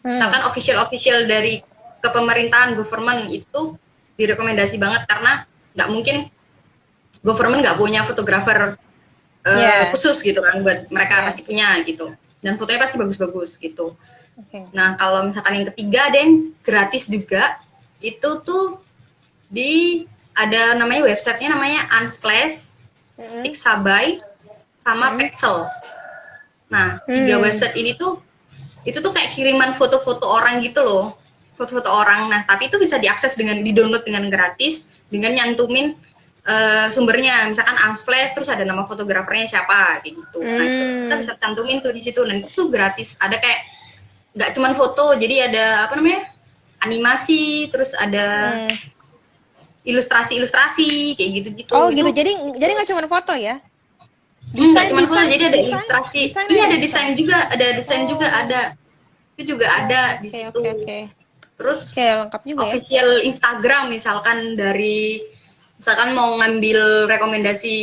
[SPEAKER 1] Hmm.
[SPEAKER 2] misalkan official dari kepemerintahan government itu direkomendasi banget karena nggak mungkin government nggak punya fotografer
[SPEAKER 1] Ya.
[SPEAKER 2] khusus gitu kan, buat mereka
[SPEAKER 1] Ya.
[SPEAKER 2] pasti punya gitu, dan fotonya pasti bagus-bagus gitu.
[SPEAKER 1] Oke.
[SPEAKER 2] Nah, kalau misalkan yang ketiga ada yang gratis juga, itu tuh di ada namanya websitenya namanya Unsplash,
[SPEAKER 1] Hmm.
[SPEAKER 2] Pixabay, sama
[SPEAKER 1] Hmm.
[SPEAKER 2] Pexel. Nah, tiga
[SPEAKER 1] Hmm.
[SPEAKER 2] website ini tuh itu tuh kayak kiriman foto-foto orang gitu loh, foto-foto orang. Nah, tapi itu bisa diakses dengan di-download dengan gratis, dengan nyantumin sumbernya, misalkan Unsplash, terus ada nama fotografernya siapa, kayak gitu. Nah, itu kita
[SPEAKER 1] Hmm.
[SPEAKER 2] bisa cantumin tuh di situ, dan itu gratis. Ada kayak nggak cuman foto, jadi ada apa namanya, animasi, terus ada
[SPEAKER 1] Hmm.
[SPEAKER 2] ilustrasi-ilustrasi kayak gitu-gitu.
[SPEAKER 1] Oh
[SPEAKER 2] Itu
[SPEAKER 1] gitu. Jadi nggak cuma foto ya?
[SPEAKER 2] nggak
[SPEAKER 1] Desain,
[SPEAKER 2] cuman foto,
[SPEAKER 1] desain,
[SPEAKER 2] jadi ada
[SPEAKER 1] desain,
[SPEAKER 2] ilustrasi.
[SPEAKER 1] desain
[SPEAKER 2] Iya,
[SPEAKER 1] ada
[SPEAKER 2] ada
[SPEAKER 1] desain.
[SPEAKER 2] desain juga
[SPEAKER 1] Oh,
[SPEAKER 2] ada. Itu juga ada di
[SPEAKER 1] oke,
[SPEAKER 2] situ.
[SPEAKER 1] oke, oke. Oke,
[SPEAKER 2] Terus
[SPEAKER 1] lengkap juga ya.
[SPEAKER 2] official Instagram, misalkan mau ngambil rekomendasi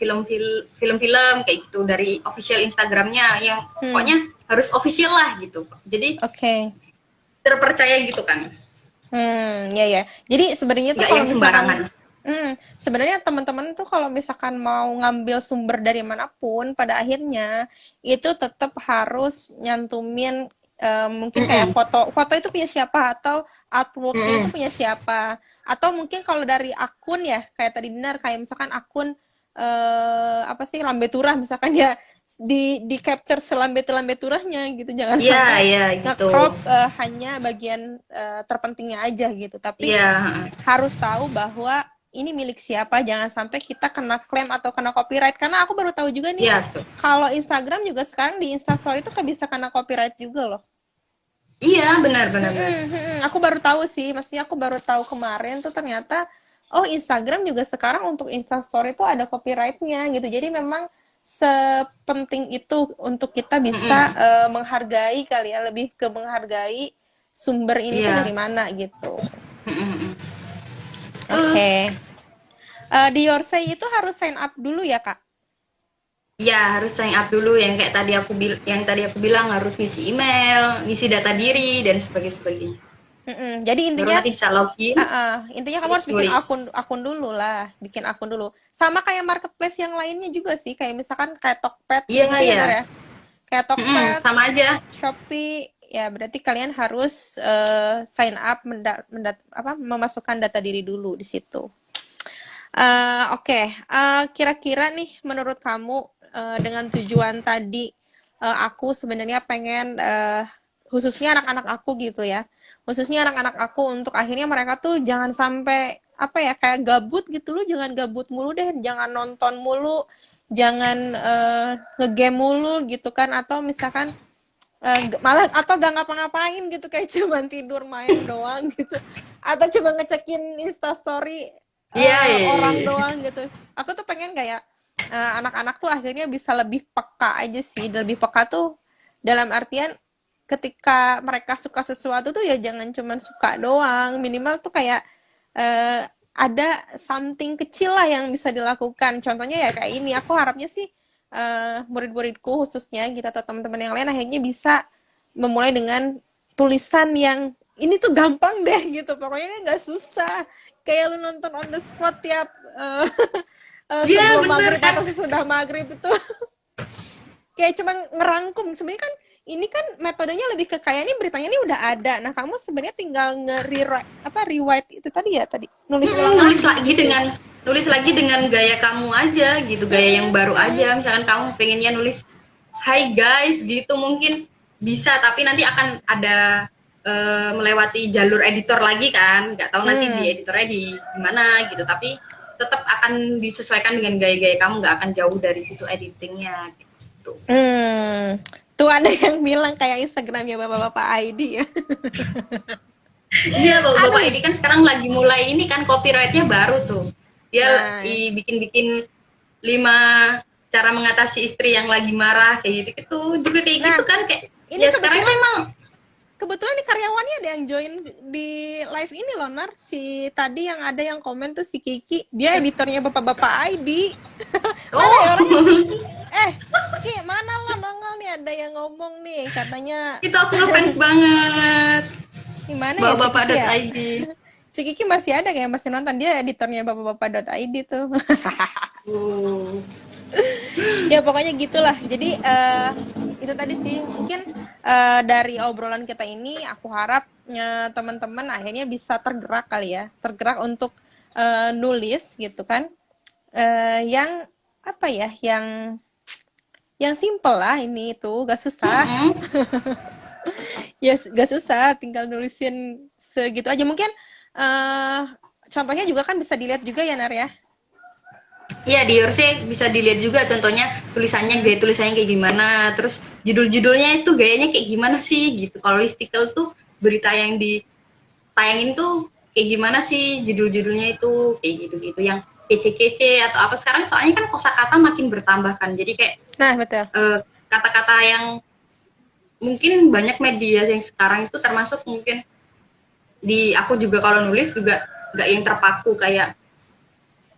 [SPEAKER 2] film-film kayak gitu dari official Instagramnya, yang
[SPEAKER 1] Hmm,
[SPEAKER 2] pokoknya harus official lah gitu. Jadi
[SPEAKER 1] oke.
[SPEAKER 2] terpercaya gitu kan,
[SPEAKER 1] Ya ya. Jadi sebenarnya tuh
[SPEAKER 2] nggak
[SPEAKER 1] kalau
[SPEAKER 2] yang
[SPEAKER 1] misalkan,
[SPEAKER 2] sembarangan.
[SPEAKER 1] sebenarnya teman-teman tuh kalau misalkan mau ngambil sumber dari manapun, pada akhirnya itu tetap harus nyantumin mungkin kayak
[SPEAKER 2] Mm-mm.
[SPEAKER 1] foto, foto itu punya siapa atau artworknya itu
[SPEAKER 2] Mm-mm.
[SPEAKER 1] punya siapa, atau mungkin kalau dari akun ya kayak tadi benar kayak misalkan akun apa sih lambe turah misalkan ya di capture selambe lambe turahnya gitu, jangan
[SPEAKER 2] Iya,
[SPEAKER 1] sampai
[SPEAKER 2] iya gitu.
[SPEAKER 1] nge-crop hanya bagian terpentingnya aja gitu. Tapi
[SPEAKER 2] Iya.
[SPEAKER 1] harus tahu bahwa ini milik siapa, jangan sampai kita kena klaim atau kena copyright. Karena aku baru tahu juga nih,
[SPEAKER 2] Iya tuh.
[SPEAKER 1] kalau Instagram juga sekarang di Instastory itu kan bisa kena copyright juga loh.
[SPEAKER 2] Iya, benar benar benar.
[SPEAKER 1] Aku baru tahu sih, maksudnya aku baru tahu kemarin tuh ternyata, oh Instagram juga sekarang untuk Instastory itu ada copyrightnya gitu. Jadi memang sepenting itu untuk kita bisa
[SPEAKER 2] Mm-mm.
[SPEAKER 1] menghargai kali ya, lebih ke menghargai sumber ini tuh dari
[SPEAKER 2] Iya.
[SPEAKER 1] mana gitu.
[SPEAKER 2] Mm-mm. Terus
[SPEAKER 1] Oke. Di Yorsay itu harus sign up dulu ya, Kak?
[SPEAKER 2] ya harus sign up dulu, yang tadi aku bilang harus ngisi email, ngisi data diri dan sebagainya.
[SPEAKER 1] Jadi
[SPEAKER 2] Baru
[SPEAKER 1] intinya,
[SPEAKER 2] nanti bisa login,
[SPEAKER 1] intinya kamu
[SPEAKER 2] terus
[SPEAKER 1] harus bikin
[SPEAKER 2] nulis.
[SPEAKER 1] akun akun dulu lah, bikin akun dulu. Sama kayak marketplace yang lainnya juga sih, kayak misalkan kayak Tokped
[SPEAKER 2] Iya
[SPEAKER 1] gitu ya,
[SPEAKER 2] ya.
[SPEAKER 1] Nar ya? Kayak Tokped,
[SPEAKER 2] Sama aja.
[SPEAKER 1] Shopee, ya berarti kalian harus sign up, memasukkan data diri dulu di situ. Oke, kira-kira nih menurut kamu dengan tujuan tadi aku sebenarnya pengen khususnya anak-anak aku gitu ya, khususnya anak-anak aku untuk akhirnya mereka tuh jangan sampai apa ya kayak gabut gitu loh, jangan gabut mulu deh, jangan nonton mulu, jangan ngegame mulu gitu kan, atau misalkan malah atau gak ngapa-ngapain gitu kayak cuman tidur main doang gitu atau coba ngecekin instastory
[SPEAKER 2] Iya, iya,
[SPEAKER 1] orang
[SPEAKER 2] iya.
[SPEAKER 1] doang gitu. Aku tuh pengen kayak anak-anak tuh akhirnya bisa lebih peka aja sih. Lebih peka tuh dalam artian ketika mereka suka sesuatu tuh ya jangan cuman suka doang. Minimal tuh kayak ada something kecil lah yang bisa dilakukan. Contohnya ya kayak ini. Aku harapnya sih murid-muridku khususnya gitu atau teman-teman yang lain akhirnya bisa memulai dengan tulisan yang ini tuh gampang deh gitu. Pokoknya ini nggak susah. Kayak lu nonton on the spot tiap
[SPEAKER 2] Iya
[SPEAKER 1] sebelum
[SPEAKER 2] bener
[SPEAKER 1] maghrib
[SPEAKER 2] kan.
[SPEAKER 1] atau sesudah maghrib itu kayak cuma ngerangkum. Sebenarnya kan ini kan metodenya lebih ke kayak ini beritanya ini udah ada. Nah, kamu sebenarnya tinggal nge-rewrite apa rewrite itu tadi ya tadi. Nulis ulang lagi gitu.
[SPEAKER 2] Nulis lagi dengan gaya kamu aja gitu, gaya yang
[SPEAKER 1] Mm-mm,
[SPEAKER 2] baru
[SPEAKER 1] mm-mm.
[SPEAKER 2] aja. Misalkan kamu pengennya nulis Hai guys gitu mungkin bisa, tapi nanti akan ada melewati jalur editor lagi kan, nggak tahu nanti di
[SPEAKER 1] Hmm.
[SPEAKER 2] editornya di mana gitu, tapi tetap akan disesuaikan dengan gaya-gaya kamu, nggak akan jauh dari situ editingnya gitu.
[SPEAKER 1] Hmm. Tuh ada yang bilang kayak Instagramnya bapak-bapak ID ya.
[SPEAKER 2] Iya, bapak-bapak
[SPEAKER 1] Aduh.
[SPEAKER 2] ini kan sekarang lagi mulai ini kan copyrightnya baru tuh. Dia
[SPEAKER 1] Nah,
[SPEAKER 2] bikin-bikin 5 cara mengatasi istri yang lagi marah kayak gitu-gitu. Juga kayak
[SPEAKER 1] nah,
[SPEAKER 2] gitu kan kayak
[SPEAKER 1] ini
[SPEAKER 2] ya sekarang tuh
[SPEAKER 1] kebetulan
[SPEAKER 2] emang
[SPEAKER 1] kebetulan nih karyawannya ada yang join di live ini loh, Nar. Si tadi yang ada yang komen tuh si Kiki, dia editornya bapak-bapak ID. Mana ya orangnya?
[SPEAKER 2] oh
[SPEAKER 1] Eh, Ki, mana lo nongol nih ada yang ngomong nih katanya
[SPEAKER 2] itu aku ngefans banget.
[SPEAKER 1] gimana ya si Kiki ya?
[SPEAKER 2] Bapak-bapak.id.
[SPEAKER 1] Si Kiki masih ada kayak masih nonton dia editornya bapak-bapak.id tuh.
[SPEAKER 2] Oh.
[SPEAKER 1] Ya pokoknya gitulah. Jadi itu tadi sih mungkin dari obrolan kita ini aku harap teman-teman akhirnya bisa tergerak kali ya, tergerak untuk nulis gitu kan. Yang apa ya, yang simple lah ini itu gak susah.
[SPEAKER 2] Mm-mm.
[SPEAKER 1] Ya gak susah, tinggal nulisin segitu aja. Mungkin eh contohnya juga kan bisa dilihat juga ya Nar ya.
[SPEAKER 2] Iya di Yorse bisa dilihat juga contohnya tulisannya,
[SPEAKER 1] Hmm.
[SPEAKER 2] gaya tulisannya kayak gimana, terus judul-judulnya itu gayanya kayak gimana sih gitu. Kalau listicle tuh berita yang ditayangin tuh kayak gimana sih judul-judulnya itu kayak gitu-gitu yang kece-kece atau apa. Sekarang soalnya kan kosakata makin bertambah kan, jadi kayak
[SPEAKER 1] Nah, betul.
[SPEAKER 2] eh, kata-kata yang mungkin banyak media yang sekarang itu termasuk mungkin di aku juga kalau nulis juga nggak yang terpaku kayak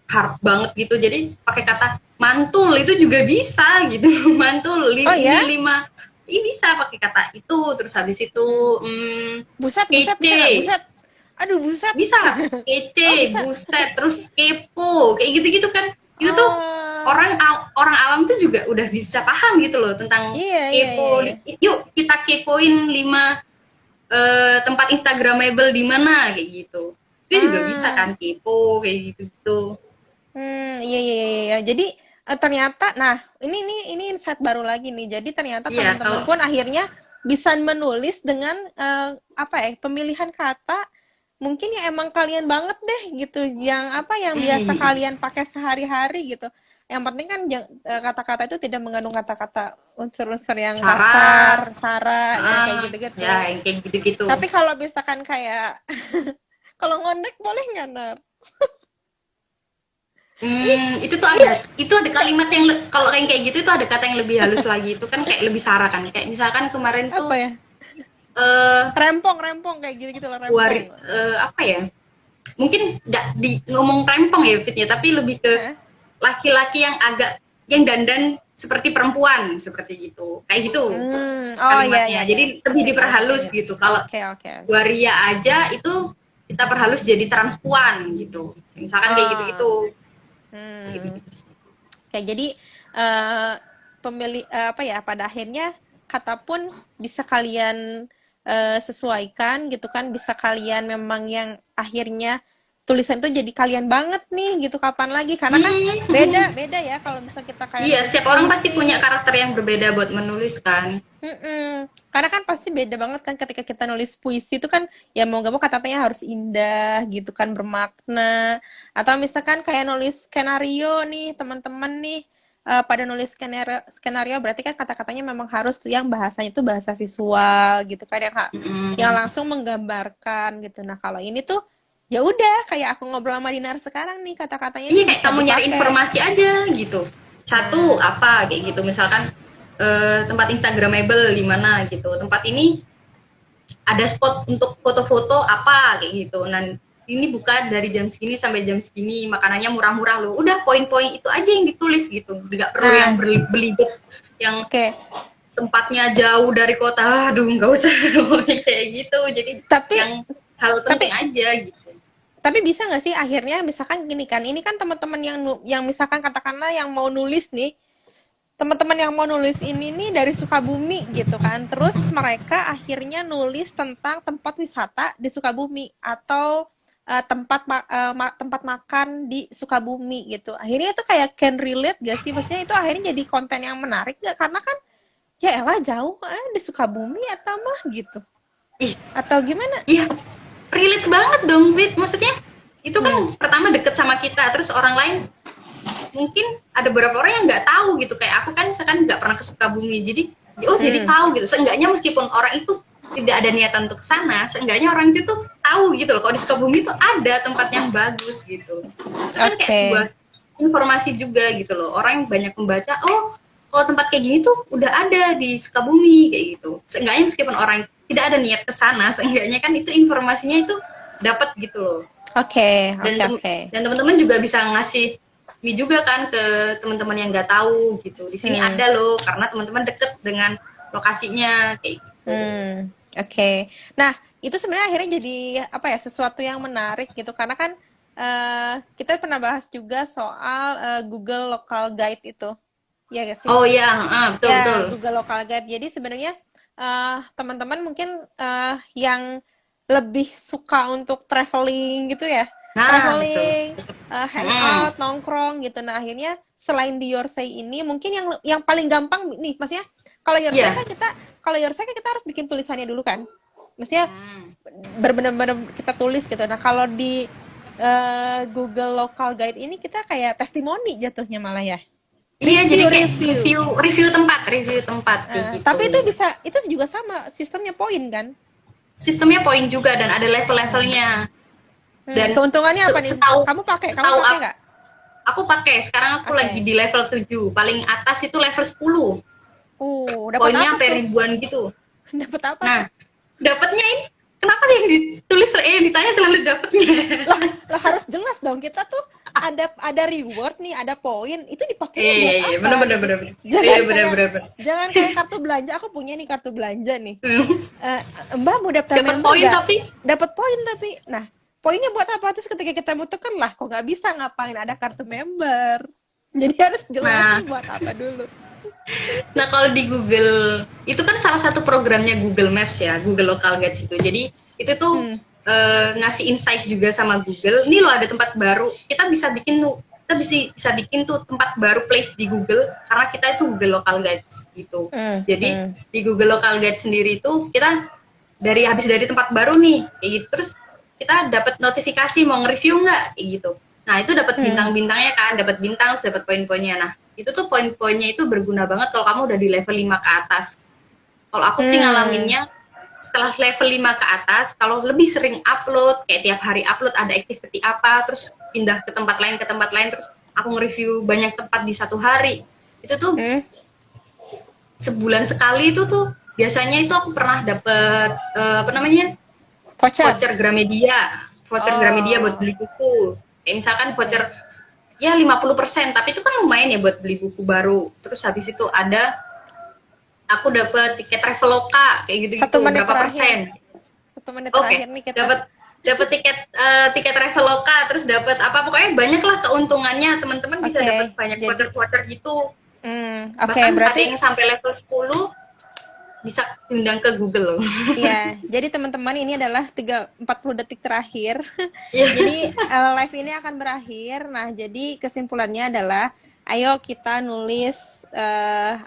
[SPEAKER 2] hard banget gitu, jadi pakai kata mantul itu juga bisa gitu. Mantul
[SPEAKER 1] Oh
[SPEAKER 2] ini
[SPEAKER 1] ya?
[SPEAKER 2] 5 ini bisa pakai kata itu, terus habis itu
[SPEAKER 1] Buset, buset, bisa nggak?
[SPEAKER 2] kece
[SPEAKER 1] Buset. Aduh, buset.
[SPEAKER 2] bisa,
[SPEAKER 1] Oh,
[SPEAKER 2] kece,
[SPEAKER 1] bisa.
[SPEAKER 2] buset, terus kepo kayak gitu-gitu kan, itu tuh
[SPEAKER 1] Oh,
[SPEAKER 2] orang awam tuh juga udah bisa paham gitu loh tentang
[SPEAKER 1] iya, iya, iya,
[SPEAKER 2] kepo.
[SPEAKER 1] iya.
[SPEAKER 2] Yuk kita kepoin 5 tempat instagramable di mana kayak gitu, itu juga bisa
[SPEAKER 1] Ah,
[SPEAKER 2] kan kepo kayak gitu gitu.
[SPEAKER 1] iya, iya, iya, iya. Jadi ternyata, nah ini insight baru lagi nih. Jadi ternyata
[SPEAKER 2] Iya
[SPEAKER 1] teman-teman
[SPEAKER 2] kalau
[SPEAKER 1] pun akhirnya bisa menulis dengan apa ya pemilihan kata mungkin yang emang kalian banget deh gitu, yang apa yang biasa kalian pakai sehari-hari gitu. Yang penting kan kata-kata itu tidak mengandung kata-kata unsur-unsur yang
[SPEAKER 2] Sarah,
[SPEAKER 1] kasar, sara, yang kayak
[SPEAKER 2] ya
[SPEAKER 1] gitu-gitu.
[SPEAKER 2] yang kayak gitu-gitu.
[SPEAKER 1] Tapi kalau misalkan kayak kalau ngondek boleh nggak, Nar? Ih,
[SPEAKER 2] Itu tuh
[SPEAKER 1] iya,
[SPEAKER 2] ada kalimat yang kalau kayak gitu itu ada kata yang lebih halus lagi, itu kan kayak lebih sarah kan, kayak misalkan kemarin
[SPEAKER 1] apa
[SPEAKER 2] tuh
[SPEAKER 1] ya?
[SPEAKER 2] eh
[SPEAKER 1] Rempong, rempong kayak gitu-gitu lah rempong.
[SPEAKER 2] apa ya, mungkin nggak di ngomong rempong ya fitnya, tapi lebih ke
[SPEAKER 1] Hah?
[SPEAKER 2] laki-laki yang agak yang dandan seperti perempuan seperti gitu, kayak gitu
[SPEAKER 1] Oh iya iya
[SPEAKER 2] kalimatnya,
[SPEAKER 1] iya.
[SPEAKER 2] jadi lebih
[SPEAKER 1] Oke oke oke.
[SPEAKER 2] diperhalus gitu. Kalau
[SPEAKER 1] Oke oke.
[SPEAKER 2] waria aja itu kita perhalus jadi transpuan gitu, misalkan kayak
[SPEAKER 1] Ah,
[SPEAKER 2] gitu-gitu
[SPEAKER 1] hmm.
[SPEAKER 2] gitu-gitu sih.
[SPEAKER 1] Oke, jadi eh pemilih apa ya pada akhirnya kata pun bisa kalian sesuaikan gitu kan, bisa kalian memang yang akhirnya tulisan itu jadi kalian banget nih gitu kapan lagi karena kan beda
[SPEAKER 2] Hmm.
[SPEAKER 1] beda ya kalau misal kita kayak
[SPEAKER 2] Iya,
[SPEAKER 1] nulis
[SPEAKER 2] setiap orang pasti punya
[SPEAKER 1] puisi.
[SPEAKER 2] karakter yang berbeda buat menulis kan.
[SPEAKER 1] Mm-mm. Karena kan pasti beda banget kan ketika kita nulis puisi itu kan ya mau gak mau kata-katanya harus indah gitu kan bermakna atau misalkan kayak nulis skenario nih teman-teman nih pada nulis skenario skenario berarti kan kata-katanya memang harus yang bahasanya itu bahasa visual gitu kan yang
[SPEAKER 2] Mm.
[SPEAKER 1] langsung menggambarkan gitu. Nah kalau ini tuh ya udah kayak aku ngobrol sama Dinar sekarang nih kata-katanya
[SPEAKER 2] Iya,
[SPEAKER 1] ini
[SPEAKER 2] kayak
[SPEAKER 1] bisa
[SPEAKER 2] kamu nyari
[SPEAKER 1] dipakai.
[SPEAKER 2] informasi aja gitu. satu apa kayak gitu, misalkan tempat instagramable di mana gitu, tempat ini ada spot untuk foto-foto apa kayak gitu. Nah, ini buka dari jam segini sampai jam segini, makanannya murah-murah loh. Udah poin-poin itu aja yang ditulis gitu. Nggak perlu yang
[SPEAKER 1] Nah,
[SPEAKER 2] belibet yang
[SPEAKER 1] oke.
[SPEAKER 2] tempatnya jauh dari kota. Aduh, nggak usah kayak gitu. Jadi
[SPEAKER 1] Tapi
[SPEAKER 2] yang hal
[SPEAKER 1] tapi
[SPEAKER 2] penting aja gitu.
[SPEAKER 1] tapi bisa nggak sih akhirnya misalkan gini kan, ini kan teman-teman yang misalkan katakanlah yang mau nulis nih, teman-teman yang mau nulis ini nih dari Sukabumi gitu kan. Terus mereka akhirnya nulis tentang tempat wisata di Sukabumi atau tempat makan di Sukabumi gitu. Akhirnya itu kayak can relate gak sih? Maksudnya itu akhirnya jadi konten yang menarik gak? Karena kan ya elah jauh di Sukabumi atau mah gitu.
[SPEAKER 2] Ih,
[SPEAKER 1] Atau gimana?
[SPEAKER 2] iya, relate banget dong, Fit. Maksudnya itu kan
[SPEAKER 1] Hmm.
[SPEAKER 2] pertama deket sama kita, terus orang lain mungkin ada beberapa orang yang nggak tahu gitu, kayak aku kan sekarang nggak pernah ke Sukabumi, jadi oh jadi
[SPEAKER 1] Hmm.
[SPEAKER 2] tahu gitu, seenggaknya meskipun orang itu tidak ada niatan untuk sana, seenggaknya orang itu tuh tahu gitu loh, kalau di Sukabumi tuh ada tempat yang bagus gitu. Itu kan kayak sebuah
[SPEAKER 1] Oke.
[SPEAKER 2] informasi juga gitu loh, orang yang banyak membaca, oh kalau tempat kayak gini tuh udah ada di Sukabumi kayak gitu, seenggaknya meskipun orang tidak ada niat ke sana, seenggaknya kan itu informasinya itu dapat gitu loh.
[SPEAKER 1] Oke,
[SPEAKER 2] dan
[SPEAKER 1] oke,
[SPEAKER 2] tem
[SPEAKER 1] oke.
[SPEAKER 2] dan teman-teman juga bisa ngasih ini juga kan ke teman-teman yang nggak tahu gitu, di sini
[SPEAKER 1] Hmm.
[SPEAKER 2] ada loh karena teman-teman deket dengan lokasinya kayak gitu.
[SPEAKER 1] Oke. Nah, itu sebenarnya akhirnya jadi apa ya, sesuatu yang menarik gitu karena kan kita pernah bahas juga soal Google Local Guide itu. Iya gak sih?
[SPEAKER 2] Oh ya, betul
[SPEAKER 1] Ya,
[SPEAKER 2] betul.
[SPEAKER 1] Google Local Guide. Jadi sebenarnya teman-teman mungkin yang lebih suka untuk traveling gitu ya.
[SPEAKER 2] Nah betul.
[SPEAKER 1] Traveling,
[SPEAKER 2] Hmm,
[SPEAKER 1] hangout, nongkrong gitu. Nah, akhirnya selain di Yorsay ini mungkin yang paling gampang nih, maksudnya kalau Yorsay
[SPEAKER 2] iya.
[SPEAKER 1] kan kita harus bikin tulisannya dulu kan. Maksudnya
[SPEAKER 2] Hmm.
[SPEAKER 1] benar-benar kita tulis gitu. Nah, kalau di Google Local Guide ini kita kayak testimoni jatuhnya malah ya.
[SPEAKER 2] Iya, jadi
[SPEAKER 1] Review,
[SPEAKER 2] kayak
[SPEAKER 1] review.
[SPEAKER 2] review review tempat kayak gitu.
[SPEAKER 1] Tapi itu juga sama sistemnya poin kan?
[SPEAKER 2] Sistemnya poin juga dan ada level-levelnya. Dan
[SPEAKER 1] Keuntungannya apa nih?
[SPEAKER 2] setahu
[SPEAKER 1] Kamu
[SPEAKER 2] setahu
[SPEAKER 1] pakai nggak?
[SPEAKER 2] aku pakai, sekarang aku lagi
[SPEAKER 1] Oke.
[SPEAKER 2] di level 7, paling atas itu level 10,
[SPEAKER 1] Dapat
[SPEAKER 2] poinnya
[SPEAKER 1] apa
[SPEAKER 2] sampai
[SPEAKER 1] tuh?
[SPEAKER 2] ribuan gitu.
[SPEAKER 1] Dapat apa
[SPEAKER 2] Nah,
[SPEAKER 1] tuh?
[SPEAKER 2] dapatnya ini kenapa sih yang ditulis yang ditanya selalu dapatnya?
[SPEAKER 1] Lah, lah harus jelas dong kita tuh ada reward nih, ada poin. Itu dipakainya
[SPEAKER 2] Iya,
[SPEAKER 1] buat
[SPEAKER 2] iya, iya, benar
[SPEAKER 1] apa
[SPEAKER 2] benar
[SPEAKER 1] gitu?
[SPEAKER 2] benar benar. Iya,
[SPEAKER 1] Jangan
[SPEAKER 2] benar
[SPEAKER 1] kayak
[SPEAKER 2] benar benar.
[SPEAKER 1] jangan kayak kartu belanja. Aku punya nih kartu belanja nih. Eh, Mbak mau daftar
[SPEAKER 2] Dapat
[SPEAKER 1] member
[SPEAKER 2] poin
[SPEAKER 1] gak?
[SPEAKER 2] tapi
[SPEAKER 1] Dapat poin tapi, nah poinnya buat apa? Terus ketika kita mau tuker lah, kok nggak bisa ngapain ada kartu member? Jadi harus
[SPEAKER 2] nah,
[SPEAKER 1] jelasin buat apa dulu.
[SPEAKER 2] nah kalau di Google itu kan salah satu programnya Google Maps ya, Google Local Guides itu. Jadi itu tuh
[SPEAKER 1] Hmm.
[SPEAKER 2] ngasih insight juga sama Google. Ini loh ada tempat baru. Kita bisa bikin tuh tempat baru place di Google karena kita itu Google Local Guides gitu.
[SPEAKER 1] Hmm.
[SPEAKER 2] Jadi
[SPEAKER 1] Hmm.
[SPEAKER 2] di Google Local Guides sendiri itu kita habis dari tempat baru nih kayak gitu, terus kita dapat notifikasi mau nge-review nggak kayak gitu. Nah itu dapat
[SPEAKER 1] Hmm.
[SPEAKER 2] bintang-bintangnya kan, dapat bintang, dapat poin-poinnya. Nah itu tuh poin-poinnya itu berguna banget kalau kamu udah di level 5 ke atas. Kalau aku sih
[SPEAKER 1] Hmm.
[SPEAKER 2] ngalaminnya setelah level 5 ke atas, kalau lebih sering upload, kayak tiap hari upload ada activity apa, terus pindah ke tempat lain, terus aku nge-review banyak tempat di satu hari. Itu tuh
[SPEAKER 1] Hmm.
[SPEAKER 2] sebulan sekali itu tuh biasanya itu aku pernah dapet apa namanya,
[SPEAKER 1] Voucher.
[SPEAKER 2] voucher Gramedia buat
[SPEAKER 1] Oh.
[SPEAKER 2] beli buku. Kayak misalkan voucher
[SPEAKER 1] Oke.
[SPEAKER 2] ya 50%, tapi itu kan lumayan ya buat beli buku baru. Terus habis itu aku dapet tiket Traveloka kayak
[SPEAKER 1] Satu
[SPEAKER 2] gitu-gitu,
[SPEAKER 1] menit
[SPEAKER 2] berapa
[SPEAKER 1] terakhir.
[SPEAKER 2] persen.
[SPEAKER 1] Satu menit
[SPEAKER 2] Oke,
[SPEAKER 1] terakhir nih kita.
[SPEAKER 2] dapat dapat tiket Traveloka, terus dapat apa, pokoknya banyak lah keuntungannya, teman-teman bisa dapat
[SPEAKER 1] Oke.
[SPEAKER 2] banyak
[SPEAKER 1] Jadi,
[SPEAKER 2] voucher-voucher gitu.
[SPEAKER 1] oke,
[SPEAKER 2] Bahkan ada
[SPEAKER 1] berarti
[SPEAKER 2] yang sampai level 10 bisa diundang ke Google loh.
[SPEAKER 1] ya, jadi teman-teman ini adalah 40 detik terakhir.
[SPEAKER 2] Iya.
[SPEAKER 1] Jadi live ini akan berakhir. Nah, jadi kesimpulannya adalah ayo kita nulis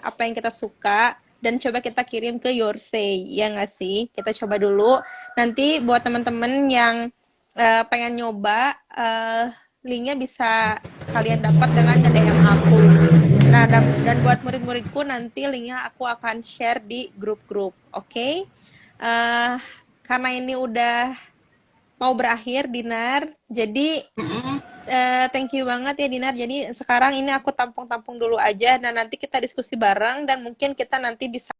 [SPEAKER 1] apa yang kita suka dan coba kita kirim ke Yorsay, ya nggak sih? Kita coba dulu. Nanti buat teman-teman yang pengen nyoba, linknya bisa kalian dapat dengan nge-DM aku. Nah, dan buat murid-muridku nanti linknya aku akan share di grup-grup, oke? Eh, karena ini udah mau berakhir, Dinar, jadi
[SPEAKER 2] Mm-mm.
[SPEAKER 1] Thank you banget ya Dinar. Jadi sekarang ini aku tampung-tampung dulu aja dan nanti kita diskusi bareng dan mungkin kita nanti bisa